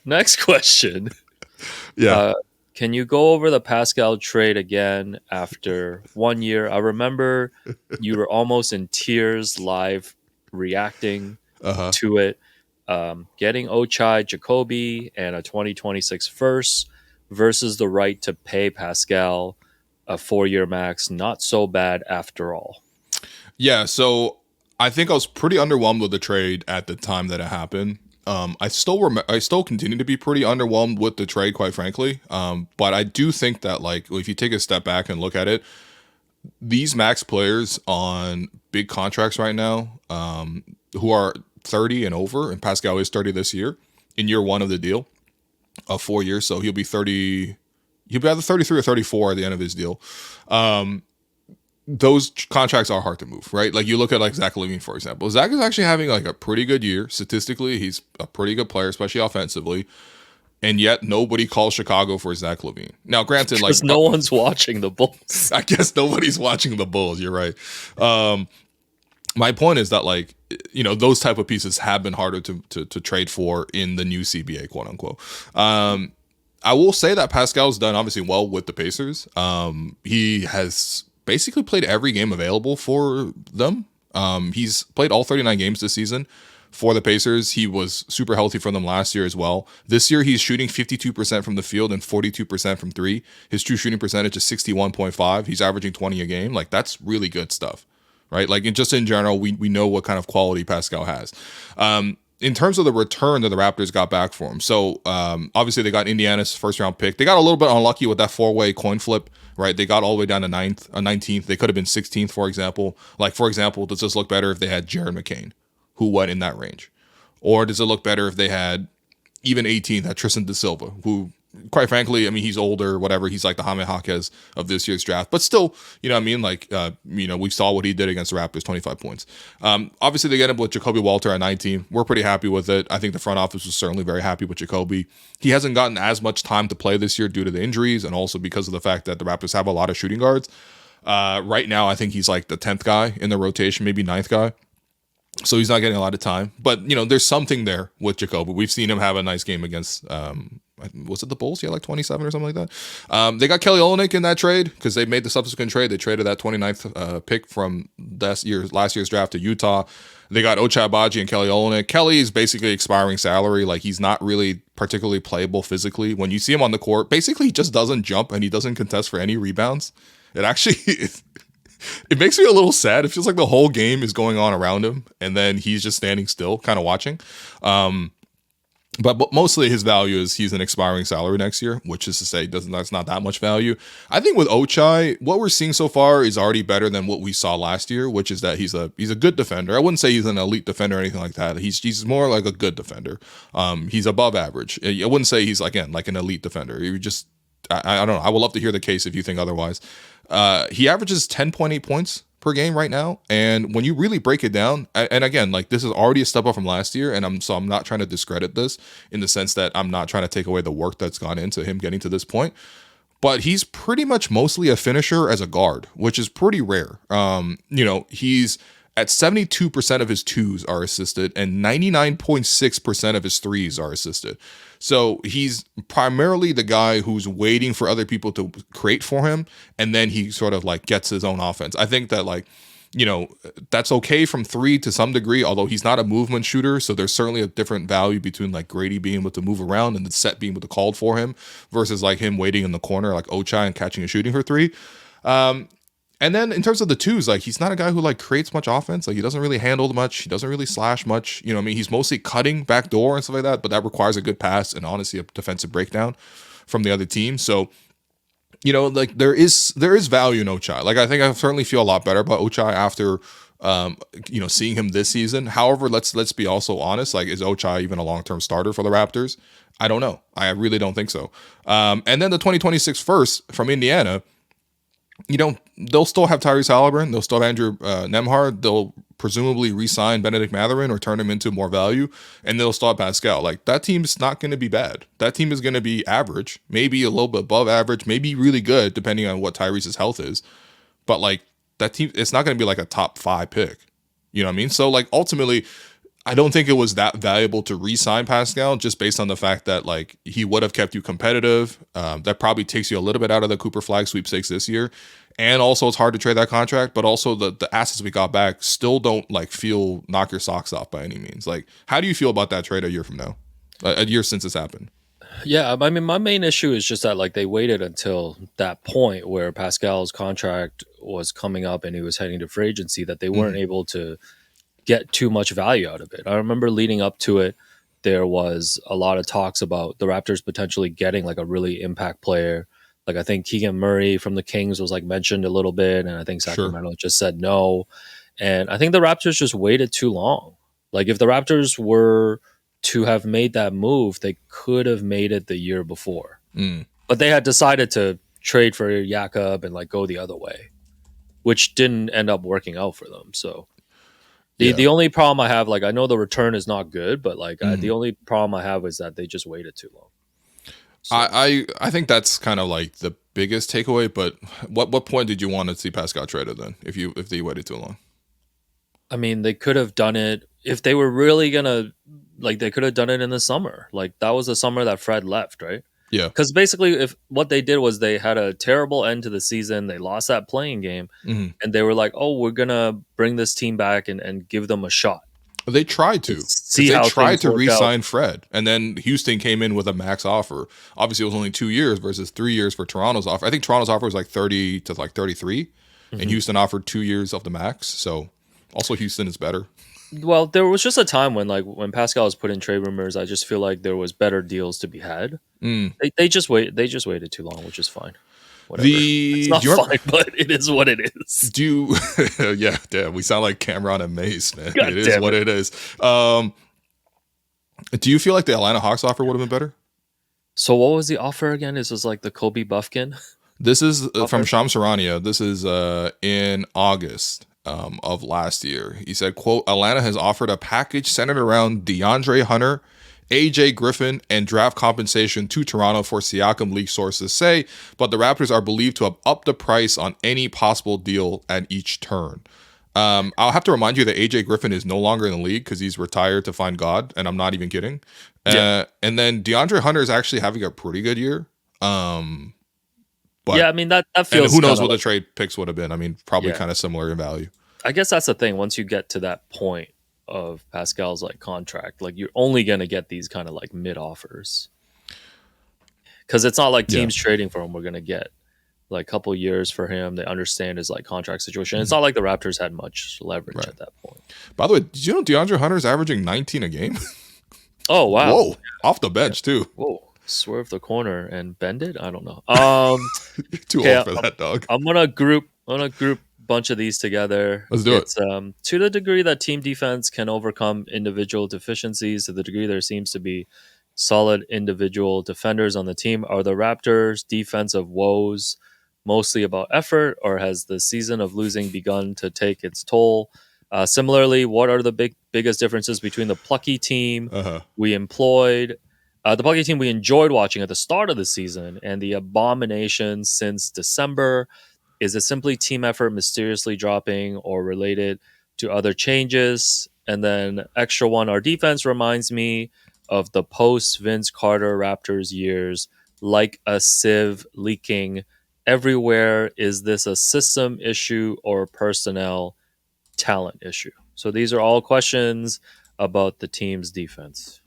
Next question. Yeah. Can you go over the Pascal trade again after 1 year? I remember you were almost in tears live reacting to it. Getting Ochai, Jacoby, and a 2026 first versus the right to pay Pascal a 4-year max. Not so bad after all. Yeah, so I think I was pretty underwhelmed with the trade at the time that it happened. I still continue to be pretty underwhelmed with the trade, quite frankly. But I do think that, like, if you take a step back and look at it, these max players on big contracts right now, who are 30 and over, and Pascal is 30 this year, in year one of the deal, of 4 years, so he'll be 30. He'll be either 33 or 34 at the end of his deal. Those contracts are hard to move, right? Like, you look at like Zach LaVine, for example. Zach is actually having like a pretty good year statistically. He's a pretty good player, especially offensively, and yet nobody calls Chicago for Zach LaVine. Now, granted, because like no one's watching the Bulls. I guess nobody's watching the Bulls. You're right. My point is that, like, you know, those type of pieces have been harder to trade for in the new CBA, quote unquote. I will say that Pascal's done obviously well with the Pacers. He has basically played every game available for them. He's played all 39 games this season for the Pacers. He was super healthy for them last year as well. This year, he's shooting 52% from the field and 42% from three. His true shooting percentage is 61.5. He's averaging 20 a game. Like, that's really good stuff, right? Like, just in general, we know what kind of quality Pascal has. In terms of the return that the Raptors got back for him, so obviously they got Indiana's first round pick. They got a little bit unlucky with that 4-way coin flip, right? They got all the way down to 19th. They could have been 16th, for example. Like, for example, does this look better if they had Jared McCain, who went in that range? Or does it look better if they had even 18th at Tristan Da Silva, who, quite frankly, I mean, he's older, whatever. He's like the Jaime Jaquez of this year's draft. But still, you know what I mean? Like, you know, we saw what he did against the Raptors, 25 points. Obviously, they get him with Jacoby Walter at 19. We're pretty happy with it. I think the front office was certainly very happy with Jacoby. He hasn't gotten as much time to play this year due to the injuries and also because of the fact that the Raptors have a lot of shooting guards. Right now, I think he's like the 10th guy in the rotation, maybe 9th guy. So he's not getting a lot of time. But, you know, there's something there with Jacoby. We've seen him have a nice game against, was it the Bulls? Yeah, like 27 or something like that. They got Kelly Olynyk in that trade because they made the subsequent trade. They traded that 29th pick from last year's draft to Utah. They got Ochai Agbaji and Kelly Olynyk. Kelly is basically expiring salary. Like, he's not really particularly playable physically. When you see him on the court, basically he just doesn't jump and he doesn't contest for any rebounds. It actually it makes me a little sad. It feels like the whole game is going on around him, and then he's just standing still, kind of watching. But mostly his value is he's an expiring salary next year, which is to say that's not that much value. I think with Ochai, what we're seeing so far is already better than what we saw last year, which is that he's a good defender. I wouldn't say he's an elite defender or anything like that. He's more like a good defender. He's above average. I wouldn't say he's, again, like an elite defender. You just, I don't know. I would love to hear the case if you think otherwise. He averages 10.8 points per game right now, and when you really break it down, and again, like, this is already a step up from last year, and I'm not trying to discredit this in the sense that I'm not trying to take away the work that's gone into him getting to this point, but he's pretty much mostly a finisher as a guard, which is pretty rare. You know, he's at 72% of his twos are assisted and 99.6% of his threes are assisted. So he's primarily the guy who's waiting for other people to create for him, and then he sort of like gets his own offense. I think that, like, you know, that's okay from three to some degree, although he's not a movement shooter. So there's certainly a different value between like Gradey being able to move around and the set being able to call for him versus like him waiting in the corner like Ochai and catching and shooting for three. And then in terms of the twos, like, he's not a guy who like creates much offense. Like, he doesn't really handle much. He doesn't really slash much. You know what I mean? He's mostly cutting back door and stuff like that, but that requires a good pass and honestly a defensive breakdown from the other team. So, you know, like, there is value in Ochai. Like, I think I certainly feel a lot better about Ochai after Seeing him this season. However, let's be also honest. Like, is Ochai even a long-term starter for the Raptors? I don't know. I really don't think so. And then the 2026 first from Indiana, they'll still have Tyrese Halliburton. They'll still have Andrew Nembhard. They'll presumably re-sign Benedict Mathurin or turn him into more value, and they'll still have Pascal. Like, that team's not going to be bad. That team is going to be average, maybe a little bit above average, maybe really good, depending on what Tyrese's health is. But, like, that team, it's not going to be like a top 5 pick. You know what I mean? So, like, ultimately, I don't think it was that valuable to re-sign Pascal just based on the fact that, like, he would have kept you competitive. That probably takes you a little bit out of the Cooper Flag sweepstakes this year. And also, it's hard to trade that contract, but also the assets we got back still don't, like, feel knock your socks off by any means. Like, how do you feel about that trade a year from now? A year since it's happened? Yeah, I mean, my main issue is just that, like, they waited until that point where Pascal's contract was coming up and he was heading to free agency that they weren't able to get too much value out of it. I remember leading up to it, there was a lot of talks about the Raptors potentially getting, like, a really impact player. Like, I think Keegan Murray from the Kings was, like, mentioned a little bit, and I think Sacramento just said no. And I think the Raptors just waited too long. Like, if the Raptors were to have made that move, they could have made it the year before. But they had decided to trade for Jakob and, like, go the other way, which didn't end up working out for them. So the only problem I have, like, I know the return is not good, but, like, the only problem I have is that they just waited too long. So, I think that's kind of like the biggest takeaway. But what point did you want to see Pascal traded then? If they waited too long, I mean, they could have done it if they were really gonna, like, they could have done it in the summer. Like, that was the summer that Fred left, right? Yeah. Because basically, if what they did was they had a terrible end to the season, they lost that playing game, and they were like, "Oh, we're gonna bring this team back and give them a shot." They tried to. They tried to re-sign Fred, and then Houston came in with a max offer. Obviously, it was only 2 years versus 3 years for Toronto's offer. I think Toronto's offer was like 30 to like 33, and Houston offered 2 years of the max. So, also Houston is better. Well, there was just a time when Pascal was put in trade rumors, I just feel like there was better deals to be had. They just waited too long, which is fine. Whatever. It's not fine, but it is what it is. Yeah, damn, we sound like Cameron and Mace, man. It is what it is. Do you feel like the Atlanta Hawks offer would have been better? So what was the offer again? This was like the Kobe Buffkin. This is from Shams Charania. This is in August of last year. He said, quote, Atlanta has offered a package centered around DeAndre Hunter, AJ Griffin, and draft compensation to Toronto for Siakam, league sources say, but the Raptors are believed to have upped the price on any possible deal at each turn. I'll have to remind you that AJ Griffin is no longer in the league because he's retired to find God, and I'm not even kidding. And then DeAndre Hunter is actually having a pretty good year. But yeah, I mean, that feels. And who knows what the trade picks would have been? I mean, probably kind of similar in value. I guess that's the thing. Once you get to that point of Pascal's, like, contract, like, you're only going to get these kind of, like, mid offers, because it's not like teams trading for him we're going to get like a couple years for him. They understand his, like, contract situation. It's not like the Raptors had much leverage at that point. By the way, did you know DeAndre Hunter's averaging 19 a game? Oh, wow. Whoa, off the bench too. Whoa, swerve the corner and bend it. I don't know. Too old for that, dog. I'm gonna group bunch of these together. Let's do it. To the degree that team defense can overcome individual deficiencies, to the degree there seems to be solid individual defenders on the team, are the Raptors' defensive woes mostly about effort, or has the season of losing begun to take its toll? Similarly, what are the biggest differences between the plucky team we employed, the plucky team we enjoyed watching at the start of the season, and the abomination since December? Is it simply team effort mysteriously dropping or related to other changes? And then extra one, our defense reminds me of the post-Vince Carter Raptors years, like a sieve leaking everywhere. Is this a system issue or personnel talent issue? So these are all questions about the team's defense.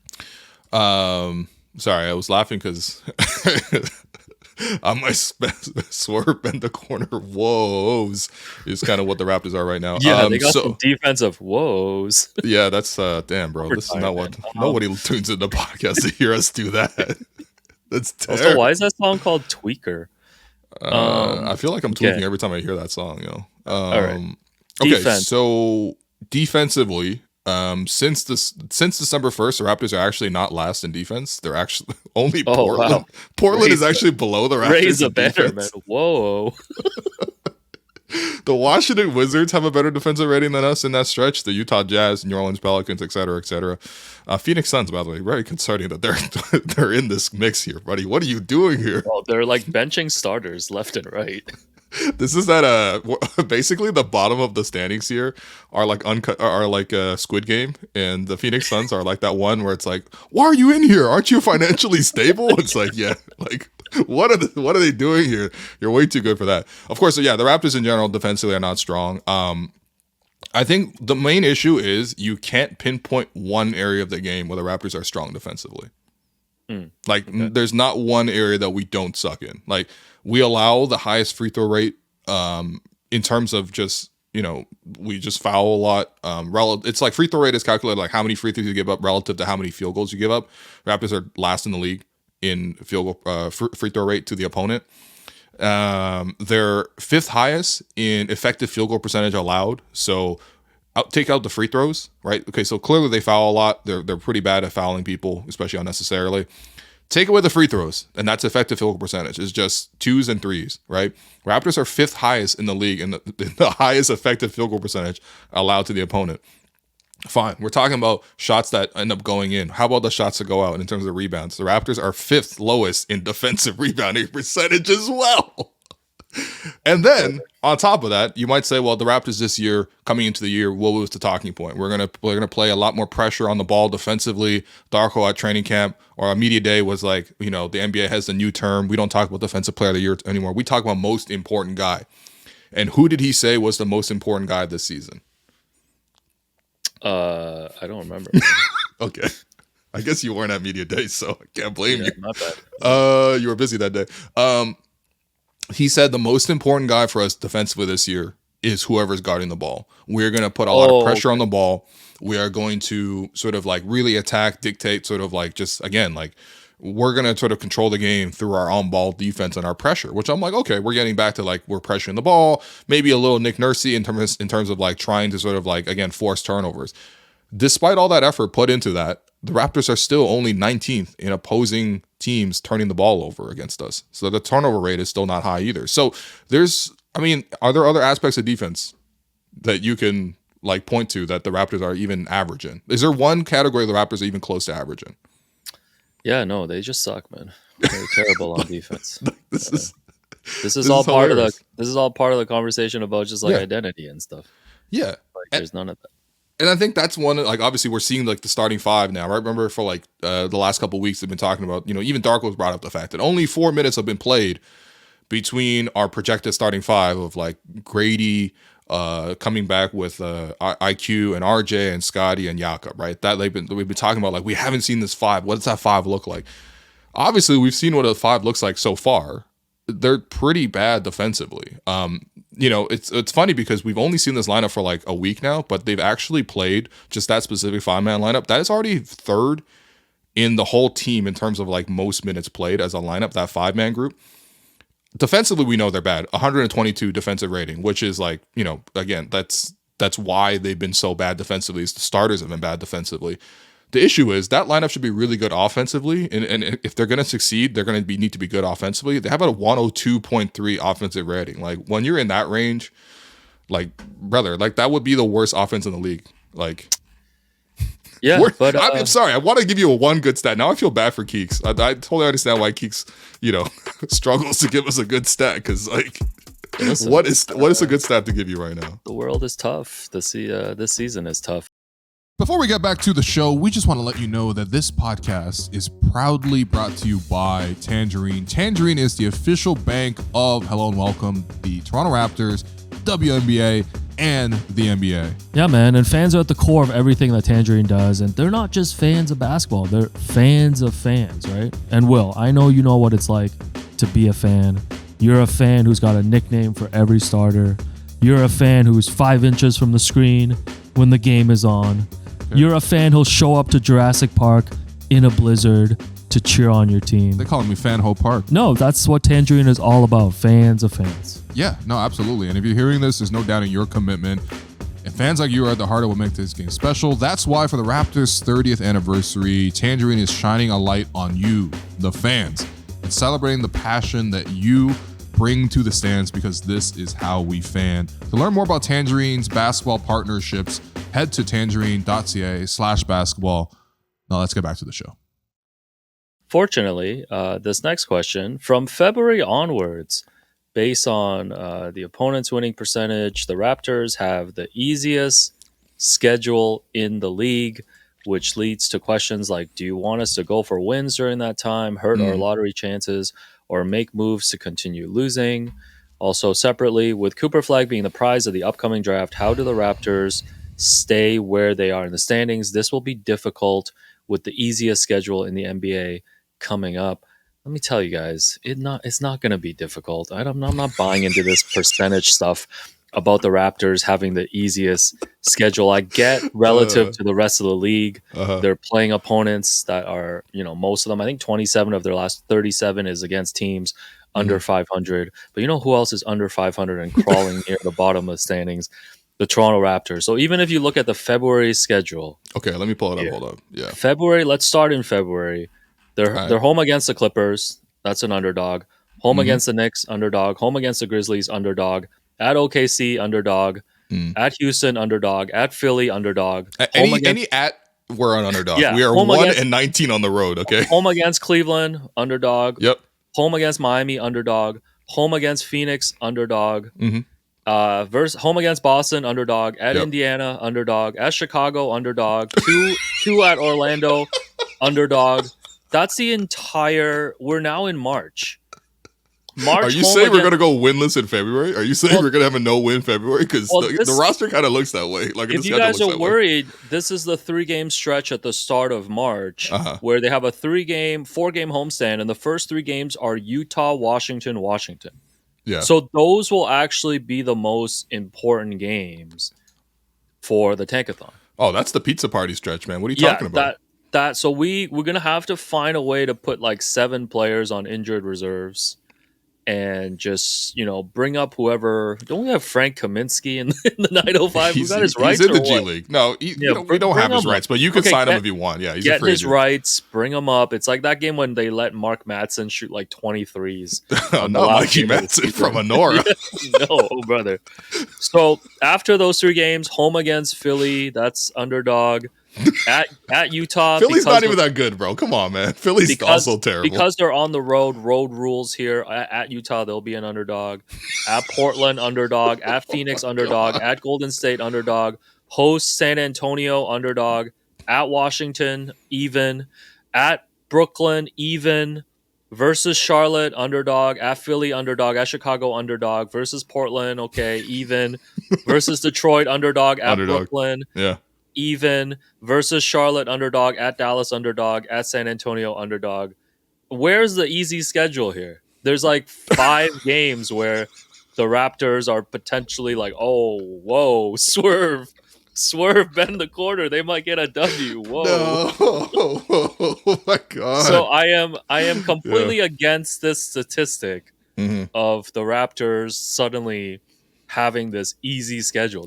Sorry, I was laughing because on my swerve in the corner woes is kind of what the Raptors are right now. Yeah, they got some defensive woes. Yeah, that's damn, bro. This is not what nobody tunes in the podcast to hear us do that. That's terrible. Also, why is that song called Tweaker? I feel like I'm tweaking every time I hear that song, yo. All right. Okay, so defensively, since December 1st, the Raptors are actually not last in defense. They're actually only Portland. Wow. Portland is actually below the Raptors. Raise a banner, man. Whoa. The Washington Wizards have a better defensive rating than us in that stretch. The Utah Jazz, New Orleans Pelicans, et cetera, et cetera. Phoenix Suns, by the way, very concerning that they're in this mix here, buddy. What are you doing here? Well, they're like benching starters left and right. This is that basically the bottom of the standings here are like a Squid Game, and the Phoenix Suns are like that one where it's like, why are you in here? Aren't you financially stable? It's like, yeah, like what are they doing here? You're way too good for that. Of course, yeah, the Raptors in general defensively are not strong. I think the main issue is you can't pinpoint one area of the game where the Raptors are strong defensively. There's not one area that we don't suck in. Like, we allow the highest free throw rate in terms of just, we just foul a lot. It's like free throw rate is calculated like how many free throws you give up relative to how many field goals you give up. Raptors are last in the league in field goal free throw rate to the opponent. They're fifth highest in effective field goal percentage allowed. So take out the free throws, right? Okay, so clearly they foul a lot. They're pretty bad at fouling people, especially unnecessarily. Take away the free throws, and that's effective field goal percentage. It's just 2s and 3s, right? Raptors are fifth highest in the league in the highest effective field goal percentage allowed to the opponent. Fine. We're talking about shots that end up going in. How about the shots that go out in terms of rebounds? The Raptors are fifth lowest in defensive rebounding percentage as well. And then on top of that, you might say, well, the Raptors this year, coming into the year, what was the talking point? We're gonna play a lot more pressure on the ball defensively. Darko at training camp or a media day was like, the NBA has a new term. We don't talk about defensive player of the year anymore. We talk about most important guy. And who did he say was the most important guy this season? I don't remember. Okay. I guess you weren't at media day, so I can't blame you. Not bad. You were busy that day. He said the most important guy for us defensively this year is whoever's guarding the ball. We're going to put a lot of pressure on the ball. We are going to sort of like really attack, dictate, sort of like just, again, like we're going to sort of control the game through our on-ball defense and our pressure, which I'm like, okay, we're getting back to like we're pressuring the ball, maybe a little Nick Nursey in terms of like trying to sort of like, again, force turnovers. Despite all that effort put into that, the Raptors are still only 19th in opposing teams turning the ball over against us. So the turnover rate is still not high either. So are there other aspects of defense that you can like point to that the Raptors are even average in? Is there one category the Raptors are even close to average in? Yeah, no, they just suck, man. They're terrible on defense. This is all part of the conversation about just like identity and stuff. Yeah. Like, there's none of that. And I think that's one, like, obviously we're seeing like the starting five now, right? Remember for like the last couple of weeks they've been talking about, even Darko's brought up the fact that only 4 minutes have been played between our projected starting five of like Gradey coming back with IQ and RJ and Scottie and Siakam, right? That we've been talking about, like, we haven't seen this five. What does that five look like? Obviously, we've seen what a five looks like so far. They're pretty bad defensively. It's funny because we've only seen this lineup for like a week now, but they've actually played just that specific 5-man lineup. That is already third in the whole team in terms of like most minutes played as a lineup, that 5-man group. Defensively, we know they're bad. 122 defensive rating, which is like, again, that's why they've been so bad defensively. Is the starters have been bad defensively. The issue is that lineup should be really good offensively, and if they're going to succeed, they're going to need to be good offensively. They have a 102.3 offensive rating. Like, when you're in that range, like, brother, like that would be the worst offense in the league. Like, yeah, but I'm sorry. I want to give you a one good stat. Now I feel bad for Keeks. I totally understand why Keeks, struggles to give us a good stat because, like, listen, what is a good stat to give you right now? The world is tough. This season is tough. Before we get back to the show, we just want to let you know that this podcast is proudly brought to you by Tangerine. Tangerine is the official bank of Hello and Welcome, the Toronto Raptors, WNBA, and the NBA. Yeah, man, and fans are at the core of everything that Tangerine does, and they're not just fans of basketball, they're fans of fans, right? And Will, I know you know what it's like to be a fan. You're a fan who's got a nickname for every starter. You're a fan who's 5 inches from the screen when the game is on. You're a fan who'll show up to Jurassic Park in a blizzard to cheer on your team. They call me Fan Ho Park. No, that's what Tangerine is all about. Fans of fans. Yeah, no, absolutely. And if you're hearing this, there's no doubting your commitment And fans like you are at the heart of what makes this game special. That's why for the Raptors' 30th anniversary, Tangerine is shining a light on you, the fans, and celebrating the passion that you bring to the stands, because this is how we fan. To learn more about Tangerine's basketball partnerships, head to tangerine.ca/basketball. Now let's get back to the show. Fortunately, this next question, from February onwards, based on the opponent's winning percentage, the Raptors have the easiest schedule in the league, which leads to questions like, do you want us to go for wins during that time, hurt our lottery chances, or make moves to continue losing? Also, separately, with Cooper Flag being the prize of the upcoming draft, how do the Raptors stay where they are in the standings? This will be difficult with the easiest schedule in the NBA coming up. Let me tell you guys, it's not going to be difficult. I'm not buying into this percentage stuff about the Raptors having the easiest schedule. I get relative to the rest of the league, they're playing opponents that are, most of them, I think 27 of their last 37 is against teams under 500. But you know who else is under 500 and crawling near the bottom of the standings? The Toronto Raptors. So even if you look at the February schedule. Okay, let me pull it up. Hold up. Yeah. February, let's start in February. They're home against the Clippers. That's an underdog. Home against the Knicks, underdog. Home against the Grizzlies, underdog. At OKC, underdog. At Houston, underdog. At Philly, underdog. We're an underdog. Yeah, we are 1-19 on the road, okay? Home against Cleveland, underdog. Yep. Home against Miami, underdog. Home against Phoenix, underdog. Home against Boston, underdog. At Indiana, underdog. At Chicago, underdog. Two at Orlando, underdog. That's the entire. We're now in March. Are you saying we're going to go winless in February? Are you saying we're going to have a no-win February? Because the roster kind of looks that way. Like, if you guys are worried, this is the 3-game stretch at the start of March where they have a 4-game homestand, and the first 3 games are Utah, Washington, Washington. Yeah. So those will actually be the most important games for the Tankathon. Oh, that's the pizza party stretch, man. What are you talking about? So we're going to have to find a way to put like 7 players on injured reserves and just, bring up whoever. Don't we have Frank Kaminsky in the 905? Who got his rights? He's in the G League. No, we don't have his rights, but you can sign him if you want. Yeah, he's a free agent. Get his rights, bring him up. It's like that game when they let Mark Madsen shoot like 20 threes. Not Mikey Madsen from Honora. No, brother. So after those 3 games, home against Philly, that's underdog. At Utah, Philly's not even that good, bro. Come on, man. Philly's also terrible because they're on the road. Road rules here. At Utah, they'll be an underdog. At Portland, underdog. At Phoenix, underdog. At Golden State, underdog. Host San Antonio, underdog. At Washington, even. At Brooklyn, even. Versus Charlotte, underdog. At Philly, underdog. At Chicago, underdog. Versus Portland, okay, even. Versus Detroit, underdog. At Brooklyn, yeah, even. Versus Charlotte, underdog. At Dallas, underdog. At San Antonio, underdog. Where's the easy schedule here? There's like 5 games where the Raptors are potentially like, oh, whoa, swerve, bend the corner. They might get a W. Whoa. No. Oh my God. So I am completely against this statistic of the Raptors suddenly having this easy schedule.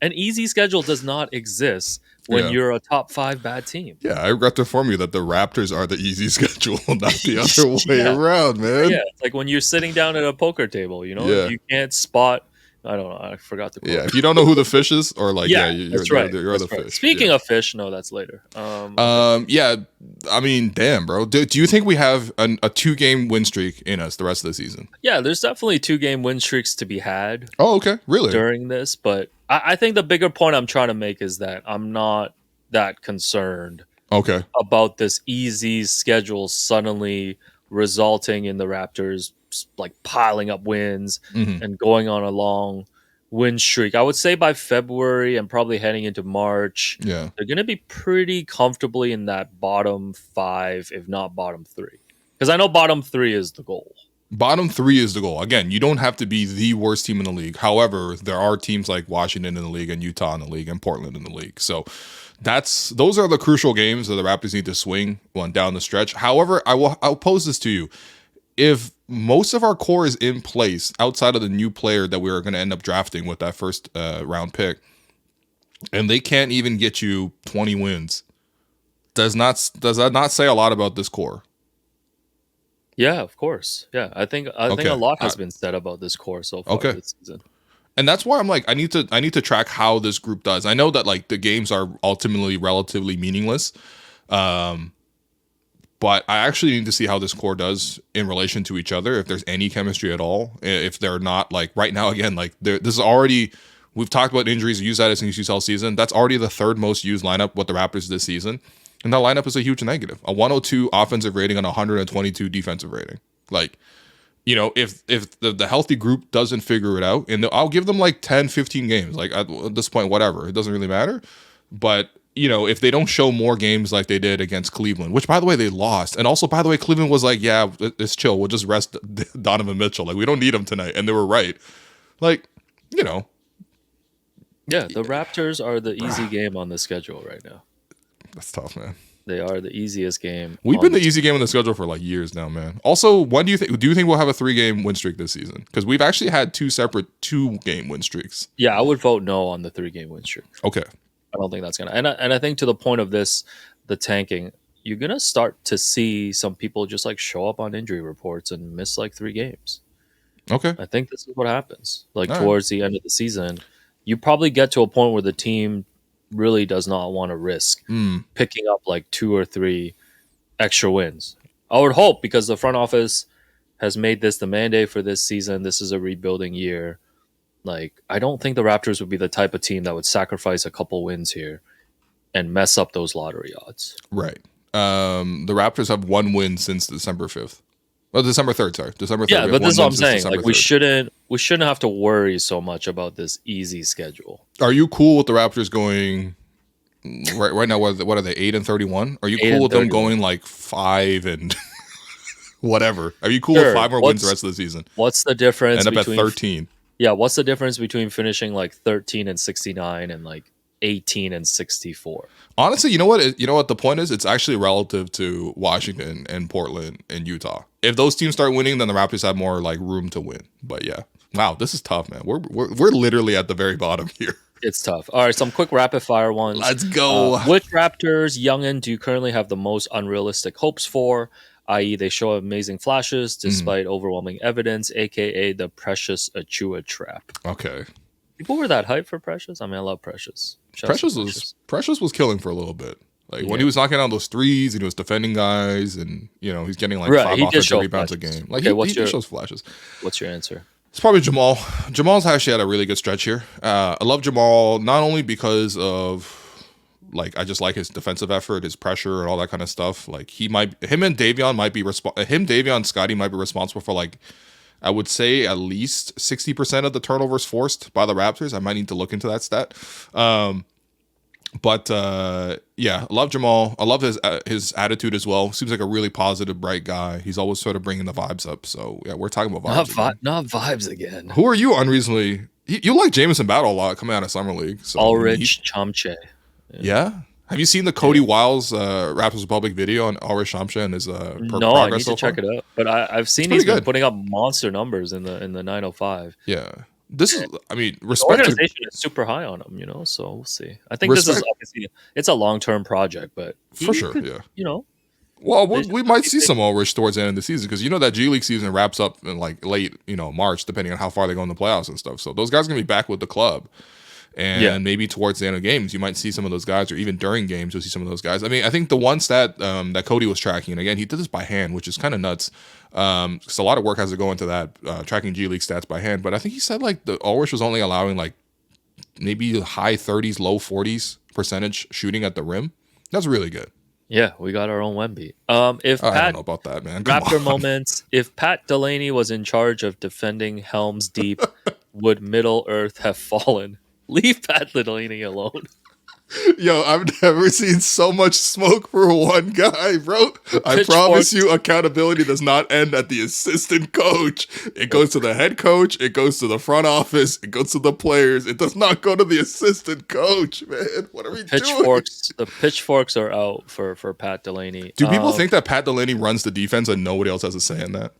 An easy schedule does not exist when you're a top 5 bad team. Yeah, I regret to inform you that the Raptors are the easy schedule, not the other way around, man. Yeah, it's like when you're sitting down at a poker table, you can't spot. I don't know. I forgot the quote. Yeah, if you don't know who the fish is, or like, you're the fish. Speaking of fish, no, that's later. Yeah, I mean, damn, bro. Do you think we have a 2-game win streak in us the rest of the season? Yeah, there's definitely 2-game win streaks to be had. Oh, okay, really? During this, but I think the bigger point I'm trying to make is that I'm not that concerned. Okay. About this easy schedule suddenly resulting in the Raptors like piling up wins and going on a long win streak. I would say by February and probably heading into March, they're going to be pretty comfortably in that bottom 5, if not bottom 3. Because I know bottom 3 is the goal. Bottom 3 is the goal. Again, you don't have to be the worst team in the league. However, there are temes like Washington in the league and Utah in the league and Portland in the league. So those are the crucial games that the Raptors need to swing down the stretch. However, I'll pose this to you. If most of our core is in place outside of the new player that we are going to end up drafting with that first round pick. And they can't even get you 20 wins. Does that not say a lot about this core? Yeah, of course. Yeah, I think a lot has been said about this core so far this season. And that's why I'm like, I need to track how this group does. I know that like the games are ultimately relatively meaningless. But I actually need to see how this core does in relation to each other, if there's any chemistry at all. If they're not, like right now, again, like this is already, we've talked about injuries, used that as an excuse all season. That's already the third most used lineup with the Raptors this season. And that lineup is a huge negative. A 102 offensive rating on a 122 defensive rating. Like, you know, if the healthy group doesn't figure it out, and I'll give them like 10, 15 games. Like at this point, whatever. It doesn't really matter. But you know, if they don't show more games like they did against Cleveland, which, by the way, they lost. And also, by the way, Cleveland was like, yeah, it's chill. We'll just rest Donovan Mitchell. Like, we don't need him tonight. And they were right. Like, you know. Yeah, the Raptors are the easy game on the schedule right now. That's tough, man. They are the easiest game. We've been the easy game on the schedule for like years now, man. Also, when do you think we'll have a 3-game win streak this season? Because we've actually had 2 separate 2-game win streaks. Yeah, I would vote no on the 3-game win streak. Okay. I don't think that's gonna, and I think to the point of this, the tanking, you're gonna start to see some people just like show up on injury reports and miss like 3 games. Okay, I think this is what happens. Like towards the end of the season, you probably get to a point where the team really does not want to risk picking up like 2 or 3 extra wins. I would hope, because the front office has made this the mandate for this season. This is a rebuilding year. Like, I don't think the Raptors would be the type of team that would sacrifice a couple wins here and mess up those lottery odds. Right. The Raptors have 1 win since December 5th. Well, December 3rd, sorry. December 3rd. Yeah, but this is what I'm saying. Like, we shouldn't have to worry so much about this easy schedule. Are you cool with the Raptors going right now? What are they, 8-31? Are you cool with them going like 5 and whatever? Are you cool with 5 more wins the rest of the season? What's the difference? End up at 13. Yeah, what's the difference between finishing like 13-69 and like 18-64? Honestly, you know what the point is? It's actually relative to Washington and Portland and Utah. If those teams start winning, then the Raptors have more like room to win. But yeah, wow, this is tough, man. We're literally at the very bottom here. It's tough. All right, some quick rapid fire ones. Let's go. Which Raptors youngin do you currently have the most unrealistic hopes for? I.e., they show amazing flashes despite overwhelming evidence, aka the Precious Achua trap. Okay. People were that hyped for Precious. I mean, I love Precious. Precious was killing for a little bit. Like when he was knocking down those threes and he was defending guys, and you know he's getting like 5 offensive rebounds a game. Like he shows flashes. What's your answer? It's probably Jamal. Jamal's actually had a really good stretch here. I love Jamal not only because of like I just like his defensive effort, his pressure, and all that kind of stuff. Like him and Davion might be Davion and Scottie might be responsible for like I would say at least 60% of the turnovers forced by the Raptors. I might need to look into that stat. But yeah, I love Jamal. I love his attitude as well. Seems like a really positive, bright guy. He's always sort of bringing the vibes up. So yeah, we're talking about vibes. Not vibes again. Who are you unreasonably? You like Jamison Battle a lot coming out of Summer League. So, Ulrich Chomche. Yeah. Have you seen the Cody Wiles Raptors Republic video on Ulrich Chomche and his progress? No, I need to check it out. But I've seen he's been putting up monster numbers in the 905. Yeah. This is, I mean, respect. The organization is super high on him, you know, so we'll see. I think this is obviously, it's a long-term project, but for sure, yeah. You know. Well, we might see some Ulrich towards the end of the season because you know that G League season wraps up in like late, March, depending on how far they go in the playoffs and stuff. So those guys are going to be back with the club. And maybe towards the end of games, you might see some of those guys, or even during games, you'll see some of those guys. I mean, I think the one stat that Cody was tracking, and again, he did this by hand, which is kind of nuts. Because a lot of work has to go into that, tracking G League stats by hand. But I think he said like the Ulrich was only allowing like maybe high 30s, low 40s% shooting at the rim. That's really good. Yeah, we got our own Wemby. I don't know about that, man. Raptor moments. If Pat Delaney was in charge of defending Helms Deep, would Middle Earth have fallen? Leave Pat Delaney alone. Yo, I've never seen so much smoke for one guy, bro. I promise you, accountability does not end at the assistant coach. It goes to the head coach. It goes to the front office. It goes to the players. It does not go to the assistant coach, man. What are we doing? The pitchforks are out for Pat Delaney. Do people think that Pat Delaney runs the defense and nobody else has a say in that?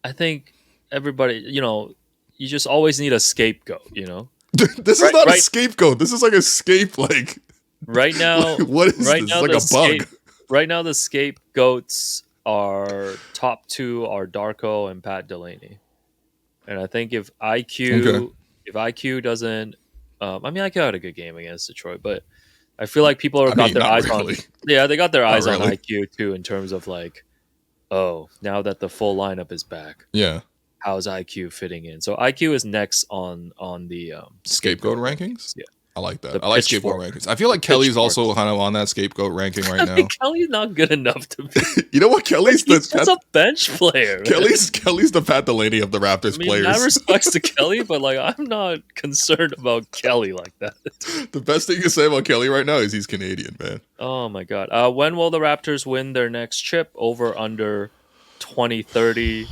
I think everybody, you just always need a scapegoat, This is not a scapegoat. This is like a right now. What is right this? Now, It's like a bug. Right now, the scapegoats are top two are Darko and Pat Delaney, and I think if IQ doesn't, IQ had a good game against Detroit, but I feel like people have got their eyes on. Yeah, they got their eyes on IQ too in terms of like, oh, now that the full lineup is back. Yeah. How's IQ fitting in? So IQ is next on the scapegoat rankings. Yeah, I like that. I like scapegoat rankings. I feel like Kelly's also kind of on that scapegoat ranking right now. Kelly's not good enough to be. You know what? Kelly's just a bench player. Kelly's the Pat Delaney of the Raptors players. I respect to Kelly, but I'm not concerned about Kelly like that. The best thing to say about Kelly right now is he's Canadian, man. Oh my god! When will the Raptors win their next chip? Over under 2030.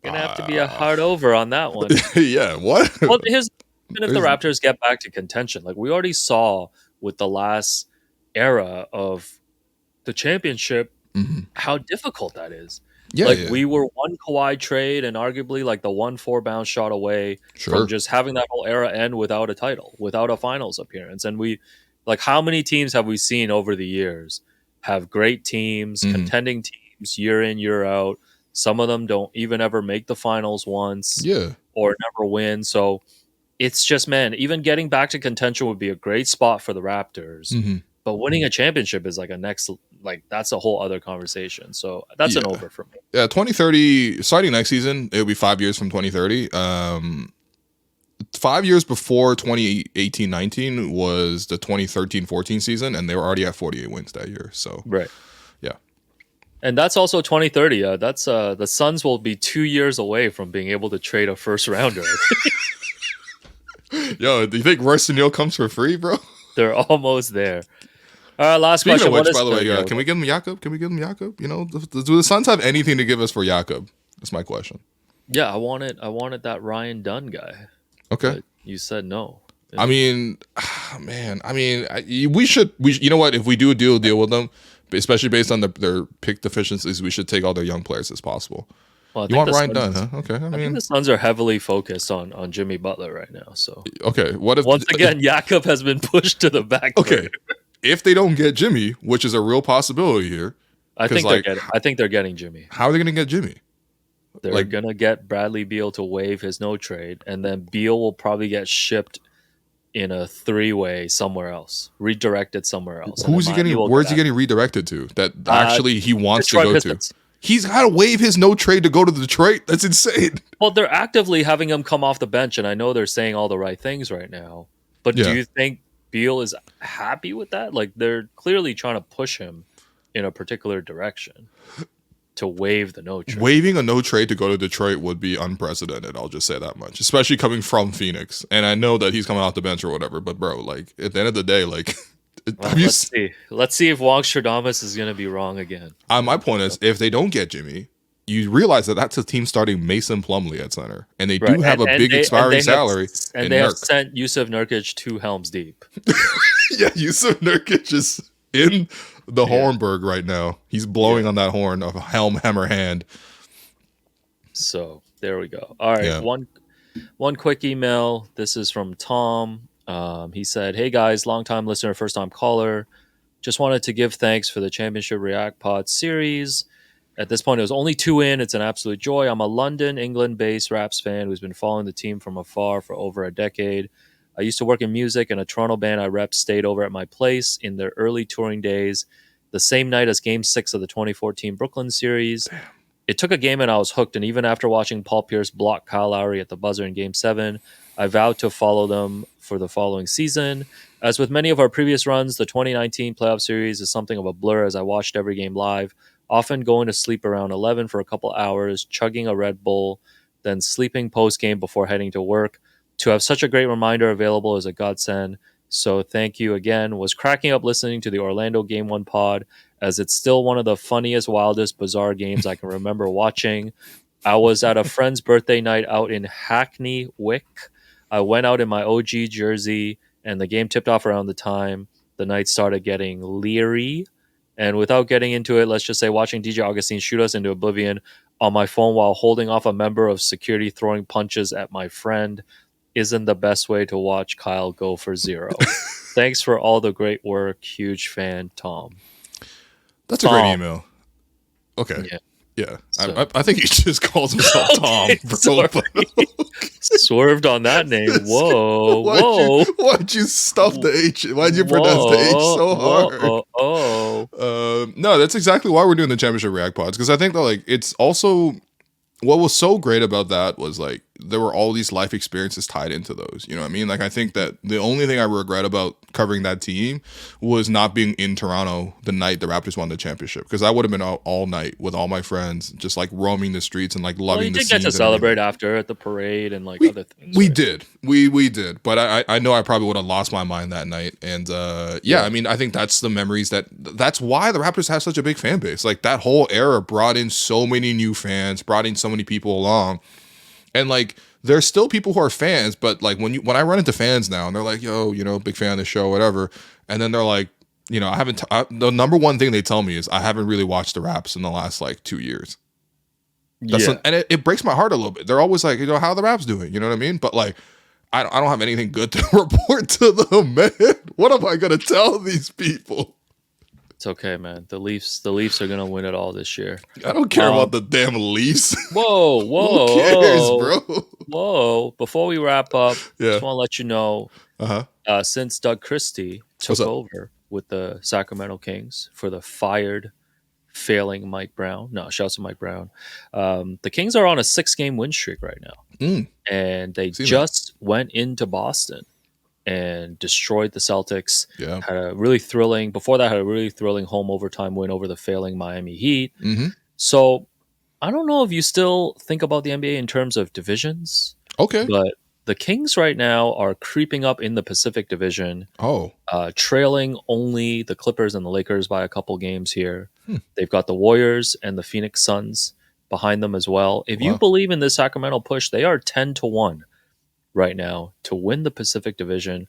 Gonna have to be a hard over on that one. Yeah, what? Well, even if the Raptors get back to contention, we already saw with the last era of the championship, how difficult that is. Yeah, we were one Kawhi trade and arguably the 1-4 bounce shot away from just having that whole era end without a title, without a finals appearance. And we, how many teams have we seen over the years have great teams, contending teams, year in, year out? Some of them don't even ever make the finals once, or never win. So it's just, man, even getting back to contention would be a great spot for the Raptors. But winning a championship is that's a whole other conversation. So that's an over for me. Yeah, 2030, starting next season, it'll be 5 years from 2030. 5 years before 2018-19 was the 2013-14 season, and they were already at 48 wins that year. So right. And that's also 2030. That's the Suns will be 2 years away from being able to trade a first rounder. Yo, do you think Royce O'Neal comes for free, bro? They're almost there. All right, last question. Speaking of which, by the way, can we give him Jakob? Do the Suns have anything to give us for Jakob? That's my question. Yeah, I wanted that Ryan Dunn guy. Okay. But you said no. I mean, man. I mean, we should. You know what? If we do a deal with them, especially based on their pick deficiencies, we should take all their young players as possible. Well, you want Ryan Dunn, huh? Okay. I think the Suns are heavily focused on Jimmy Butler right now. So okay, what if once again Jakob has been pushed to the back? Okay, if they don't get Jimmy, which is a real possibility here, I think they're getting Jimmy. How are they going to get Jimmy? They're going to get Bradley Beal to waive his no trade, and then Beal will probably get shipped in a 3-way somewhere else, redirected somewhere else. Where's he getting redirected to? That actually he wants Detroit to go Pistons. To. He's got to waive his no trade to go to Detroit. That's insane. Well, they're actively having him come off the bench, and I know they're saying all the right things right now. But do you think Beal is happy with that? They're clearly trying to push him in a particular direction to waive the no trade. Waiving a no trade to go to Detroit would be unprecedented. I'll just say that much, especially coming from Phoenix. And I know that he's coming off the bench or whatever, but bro, at the end of the day, let's see if Stradamus is going to be wrong again. My point is, if they don't get Jimmy, you realize that that's a team starting Mason Plumlee at center, and they do have a big expiring salary. And they have sent Yusuf Nurkic 2 helms deep. Yeah, Yusuf Nurkic is in the Hornberg right now. He's blowing on that horn of helm hammer hand. So there we go. All right, one quick email. This is from Tom. He said, "Hey guys, long time listener, first time caller. Just wanted to give thanks for the Championship React Pod series. At this point, it was only 2 in. It's an absolute joy. I'm a London, England-based Raps fan who's been following the team from afar for over a decade. I used to work in music, and a Toronto band I repped stayed over at my place in their early touring days, the same night as Game 6 of the 2014 Brooklyn series. Damn. It took a game, and I was hooked, and even after watching Paul Pierce block Kyle Lowry at the buzzer in Game 7, I vowed to follow them for the following season. As with many of our previous runs, the 2019 playoff series is something of a blur as I watched every game live, often going to sleep around 11 for a couple hours, chugging a Red Bull, then sleeping post-game before heading to work. To have such a great reminder available is a godsend. So thank you again. Was cracking up listening to the Orlando Game 1 pod, as it's still one of the funniest, wildest, bizarre games I can remember watching. I was at a friend's birthday night out in Hackney Wick. I went out in my OG jersey, and the game tipped off around the time the night started getting leery. And without getting into it, let's just say watching DJ Augustine shoot us into oblivion on my phone while holding off a member of security throwing punches at my friend isn't the best way to watch Kyle go for 0. Thanks for all the great work. Huge fan, Tom. That's a great email. Okay. Yeah. So, I think he just calls himself Tom. Swerved on that name. Whoa. Why'd you stuff the H? Why'd you pronounce the H so hard? No, that's exactly why we're doing the Championship React pods. Because I think that, like, it's also... What was so great about that was, like, there were all these life experiences tied into those. You know what I mean? Like, I think that the only thing I regret about covering that team was not being in Toronto the night the Raptors won the championship. Because I would have been out all night with all my friends, just, like, roaming the streets and, like, loving the scene. You did get to celebrate after at the parade and, like, other things. We did. We did. But I know I probably would have lost my mind that night. And, I mean, I think that's the memories that's why the Raptors have such a big fan base. Like, that whole era brought in so many new fans, brought in so many people along. And, like, there's still people who are fans, but, like, when I run into fans now and they're like, yo, you know, big fan of the show, whatever, and then they're like, you know, the number one thing they tell me is I haven't really watched the Raps in the last, like, 2 years. And it breaks my heart a little bit. They're always like, you know, how are the Raps doing? You know what I mean? But, like, I don't have anything good to report to them, man. What am I gonna tell these people? It's okay, man. The Leafs are gonna win it all this year. I don't care about the damn Leafs. Whoa. Who cares, bro? Whoa. Before we wrap up, just want to let you know, since Doug Christie took over with the Sacramento Kings for the failing Mike Brown. No, shouts to Mike Brown. The Kings are on a 6-game win streak right now. And they went into Boston and destroyed the Celtics. Yeah. Had a really thrilling home overtime win over the failing Miami Heat. So I don't know if you still think about the NBA in terms of divisions. Okay. But the Kings right now are creeping up in the Pacific Division. Trailing only the Clippers and the Lakers by a couple games here. They've got the Warriors and the Phoenix Suns behind them as well. If you believe in this Sacramento push, they are 10-1 right now to win the Pacific Division.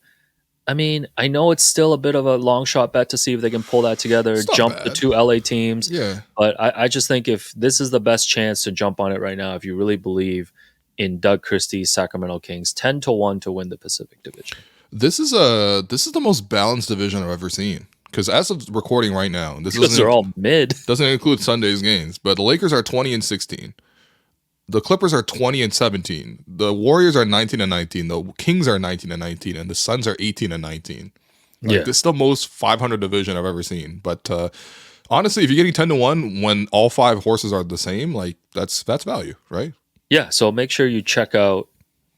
I mean, I know it's still a bit of a long shot bet to see if they can pull that together, jump the 2 LA teams. Yeah. But I just think if this is the best chance to jump on it right now, if you really believe in Doug Christie's Sacramento Kings, 10-1 to win the Pacific Division. This is the most balanced division I've ever seen. Because as of recording right now, they're all mid. Doesn't include Sunday's games, but the Lakers are 20-16. The Clippers are 20-17. The Warriors are 19-19. The Kings are 19-19, and the Suns are 18-19. This is the most 500 division I've ever seen. But honestly, if you're getting 10-1 when all 5 horses are the same, like that's value, right? Yeah. So make sure you check out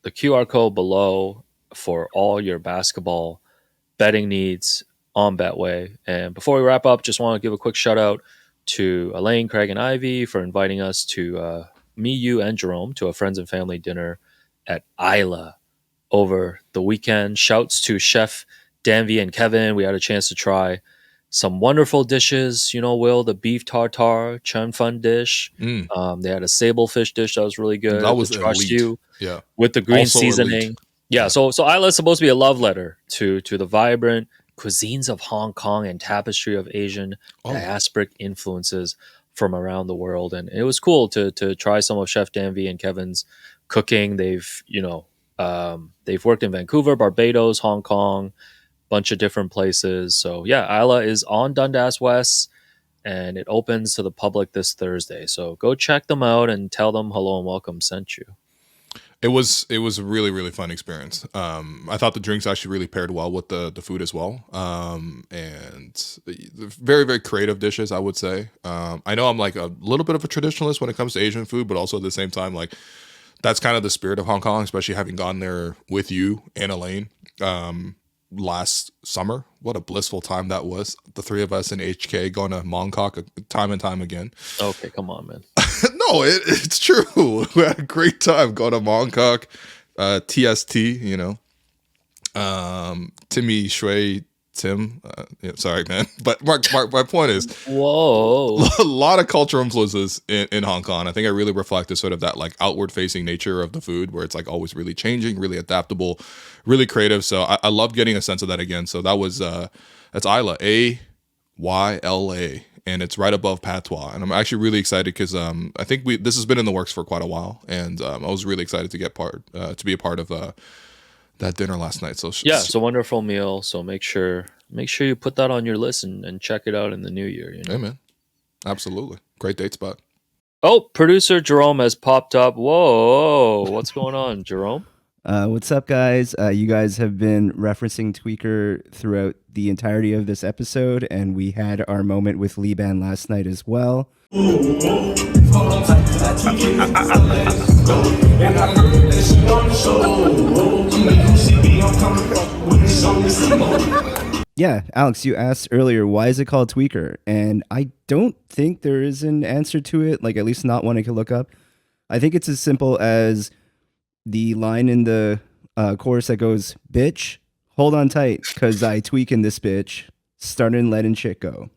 the QR code below for all your basketball betting needs on Betway. And before we wrap up, just want to give a quick shout out to Elaine, Craig, and Ivy for inviting us to me, you, and Jerome to a friends and family dinner at Isla over the weekend. Shouts to Chef Danvey and Kevin. We had a chance to try some wonderful dishes. You know, Will, the beef tartare, chun fun dish. They had a sable fish dish that was really good. That was elite. You with the green also seasoning. Elite. Yeah, so Isla is supposed to be a love letter to the vibrant cuisines of Hong Kong and tapestry of Asian diasporic influences from around the world. And it was cool to try some of Chef Danvey and Kevin's cooking. They've worked in Vancouver, Barbados, Hong Kong, bunch of different places. So yeah, Isla is on Dundas West and it opens to the public this Thursday. So go check them out and tell them hello and welcome sent you. It was a really, really fun experience. I thought the drinks actually really paired well with the food as well. And very, very creative dishes, I would say. I know I'm like a little bit of a traditionalist when it comes to Asian food, but also at the same time, like that's kind of the spirit of Hong Kong, especially having gone there with you and Elaine last summer. What a blissful time that was. The 3 of us in HK going to Mongkok time and time again. Okay, come on, man. No, it's true. We had a great time going to Mongkok, TST, you know, Timmy Shui, Tim. Sorry, man. But my point is, whoa, a lot of cultural influences in Hong Kong. I think it really reflected sort of that like outward facing nature of the food, where it's like always really changing, really adaptable, really creative. So I love getting a sense of that again. So that was that's Isla, AYLA. and it's right above Patois. And I'm actually really excited because I think this has been in the works for quite a while, and I was really excited to be a part of that dinner last night. So yeah, it's a wonderful meal. So make sure you put that on your list and check it out in the new year. You know? Yeah, man. Absolutely. Great date spot. Oh, producer Jerome has popped up. Whoa, what's going on, Jerome? What's up, guys? You guys have been referencing Tweaker throughout the entirety of this episode, and we had our moment with Liban last night as well. Yeah, Alex, you asked earlier, why is it called Tweaker? And I don't think there is an answer to it, like at least not one I could look up. I think it's as simple as the line in the chorus that goes, "Bitch, hold on tight, cause I tweak in this bitch, starting letting shit go."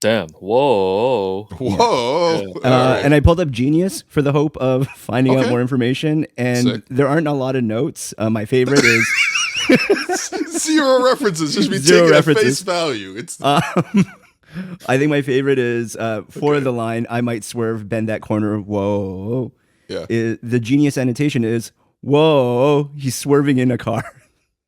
Damn! Whoa! Yeah. And I pulled up Genius for the hope of finding out more information, and there aren't a lot of notes. My favorite is zero references. Just be taken at face value. It's. I think my favorite is for the line, "I might swerve, bend that corner, whoa." Yeah. The Genius annotation is, "Whoa, he's swerving in a car."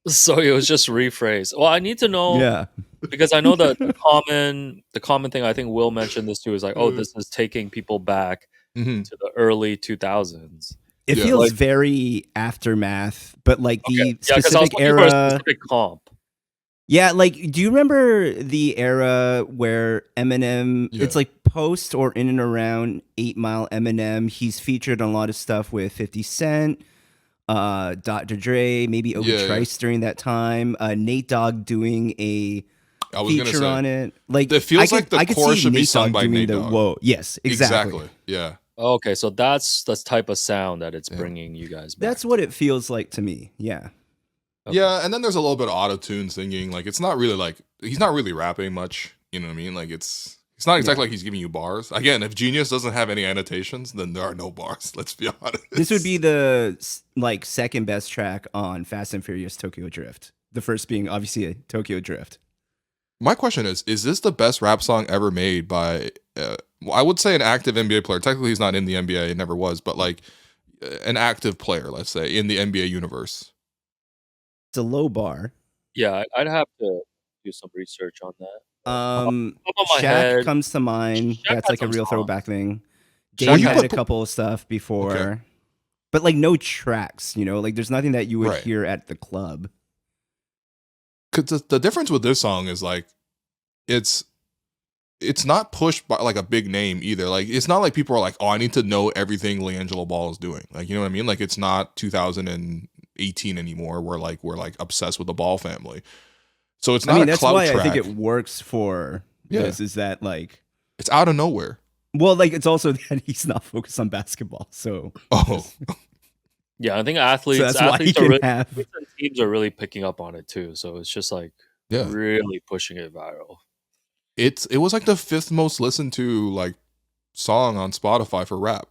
So it was just rephrased. Well, I need to know. Yeah. Because I know that the common thing, I think Will mentioned this too, is like, oh, this is taking people back to the early 2000s. It feels like, very Aftermath, but like the specific era. For a specific comp. Yeah, like, do you remember the era where Eminem, it's like post or in and around 8 Mile Eminem, he's featured on a lot of stuff with 50 Cent, Dr. Dre, maybe Obi Trice during that time, Nate Dogg doing a feature on it. Like, it feels like the chorus should be sung by Nate Dogg. Whoa, yes, exactly. Yeah. Okay, so that's the type of sound that it's bringing you guys back. That's what it feels like to me. Yeah. Okay. Yeah, and then there's a little bit of auto-tune singing. Like, it's not really like, he's not really rapping much. You know what I mean? Like, it's not exactly like he's giving you bars. Again, if Genius doesn't have any annotations, then there are no bars. Let's be honest. This would be the like second best track on Fast and Furious Tokyo Drift. The first being obviously a Tokyo Drift. My question is this the best rap song ever made by, I would say an active NBA player. Technically, he's not in the NBA. It never was. But like an active player, let's say, in the NBA universe. It's a low bar. Yeah, I'd have to do some research on that. Shaq comes to mind. Shaq, that's like a real throwback thing. Dave had a couple of stuff before, but like no tracks. You know, like there's nothing that you would hear at the club. Because the difference with this song is like, it's not pushed by like a big name either. Like it's not like people are like, oh, I need to know everything LiAngelo Ball is doing. Like, you know what I mean? Like it's not 2018 anymore. We're like obsessed with the Ball family. So it's not. That's clout why track. I think it works for this. Is that like it's out of nowhere. Well, like it's also that he's not focused on basketball. So yeah, I think athletes teams are really picking up on it too. So it's just like really pushing it viral. It was like the 5th most listened to like song on Spotify for rap.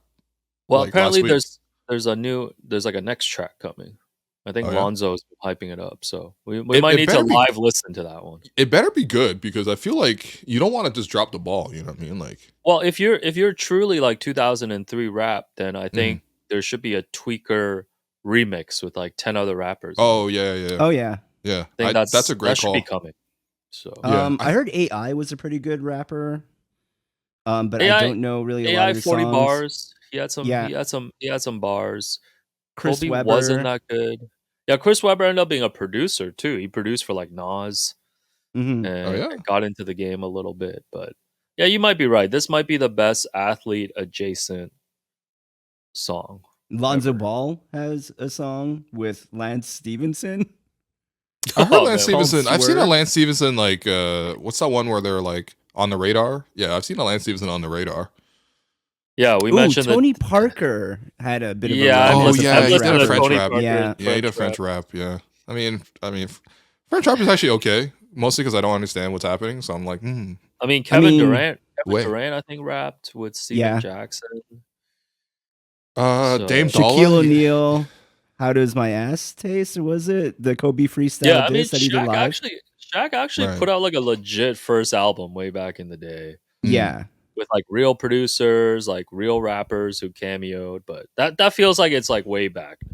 Well, like, apparently there's like a next track coming. I think Lonzo's hyping it up, so we might need to live listen to that one. It better be good because I feel like you don't want to just drop the ball. You know what I mean? Like, well, if you're truly like 2003 rap, then I think there should be a Tweaker remix with like 10 other rappers. Oh yeah. Oh yeah. Yeah, I think that's a great call. Should be coming. So I heard AI was a pretty good rapper, but AI, I don't know really a lot of his 40 songs. Bars. He had some bars. Chris Kobe Webber wasn't that good. Yeah, Chris Webber ended up being a producer too. He produced for like Nas, and got into the game a little bit. But yeah, you might be right. This might be the best athlete adjacent song. Lonzo Ball has a song with Lance Stevenson. I heard Lance Stevenson. I've seen a Lance Stevenson like what's that one where they're like on the radar? Yeah, I've seen a Lance Stevenson on the radar. Yeah, we mentioned Tony Parker had a bit of a he did a French rap. Yeah, he did a French rap. Yeah, I mean, French rap is actually okay, mostly because I don't understand what's happening. So I'm like, I mean, Kevin Durant, I think rapped with Steven Jackson. Dame Shaquille O'Neal. How does my ass taste? Was it the Kobe freestyle diss that he did live? Shaq actually put out like a legit first album way back in the day. Yeah. With like real producers, like real rappers who cameoed, but that feels like it's like way back now.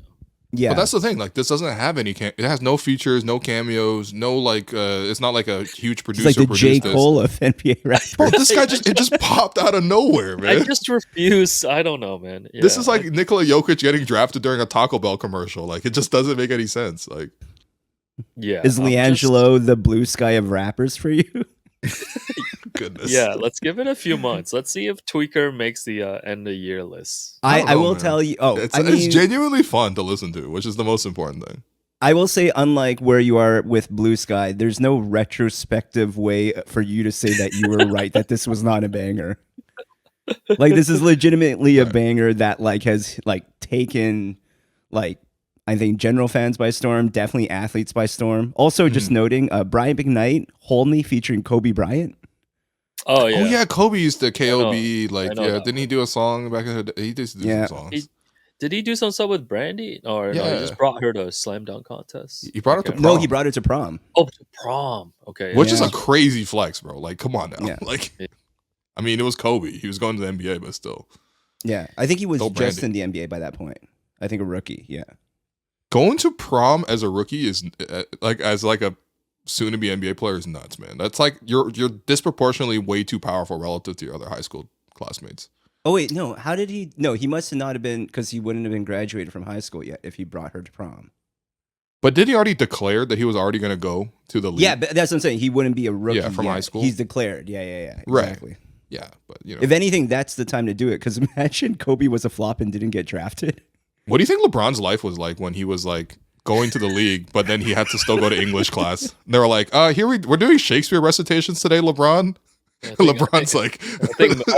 Yeah, but that's the thing. Like, this doesn't have any. It has no features, no cameos, no like. It's not like a huge producer. It's like the J. Cole of NBA rappers. Bro, this guy just popped out of nowhere, man. I just refuse. I don't know, man. Yeah, this is like Nikola Jokic getting drafted during a Taco Bell commercial. Like, it just doesn't make any sense. Like, yeah, is LiAngelo the blue sky of rappers for you? Goodness. Yeah, let's give it a few months. Let's see if Tweaker makes the end of year list. I will tell you. Oh, it's genuinely fun to listen to, which is the most important thing. I will say, unlike where you are with Blue Sky, there's no retrospective way for you to say that you were right, that this was not a banger. Like, this is legitimately a banger that like has like taken like, I think, general fans by storm, definitely athletes by storm. Also, just noting, Bryant McKnight, Hold Me featuring Kobe Bryant. Oh yeah, Kobe used to KOB. Like, didn't he do a song back in the day? He just did some songs. Did he do some stuff with Brandy? Or no, he just brought her to slam dunk contest? He brought her to prom. No, he brought her to prom. Oh, to prom. Okay, which is a crazy flex, bro. Like, come on now. Yeah. Like, I mean, it was Kobe. He was going to the NBA, but still. Yeah, I think he was just in the NBA by that point. I think a rookie. Yeah. Going to prom as a rookie is like a soon-to-be NBA player is nuts, man. That's like you're disproportionately way too powerful relative to your other high school classmates. Oh wait, no. How did he? No, he must have not have been, because he wouldn't have been graduated from high school yet if he brought her to prom. But did he already declare that he was already going to go to the league? Yeah, but that's what I'm saying. He wouldn't be a rookie from high school. He's declared. Yeah, exactly. Right. Yeah, but if anything, that's the time to do it. Because imagine Kobe was a flop and didn't get drafted. What do you think LeBron's life was like when he was like going to the league, but then he had to still go to English class? They were like, we're doing Shakespeare recitations today, LeBron. LeBron's like,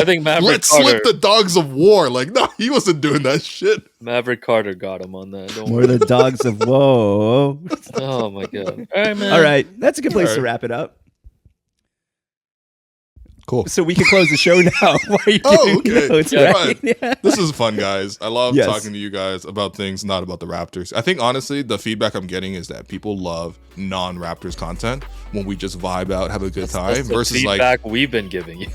I think Maverick let's Carter, slip the dogs of war. Like, no, he wasn't doing that shit. Maverick Carter got him on that. We're the dogs of woe. Oh my god! All right, man. All right, that's a good place to wrap it up. Cool. So we can close the show now. Why are you okay. Notes, right? This is fun, guys. I love talking to you guys about things not about the Raptors. I think, honestly, the feedback I'm getting is that people love non-Raptors content when we just vibe out, have a good time. That's the versus feedback we've been giving you.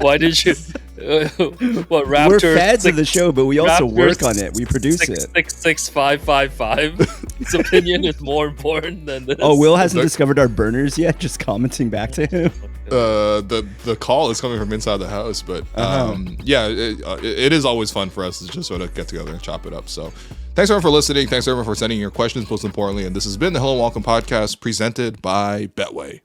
Why did you? What Raptors? We're fans of the show, but we also work on it. We produce it. 66555. His opinion is more important than this. Oh, Will hasn't discovered our burners yet. Just commenting back to him. The call is coming from inside the house, but it is always fun for us to just sort of get together and chop it up. So, thanks everyone for listening. Thanks everyone for sending your questions, most importantly. And this has been the Hello and Welcome podcast presented by Betway.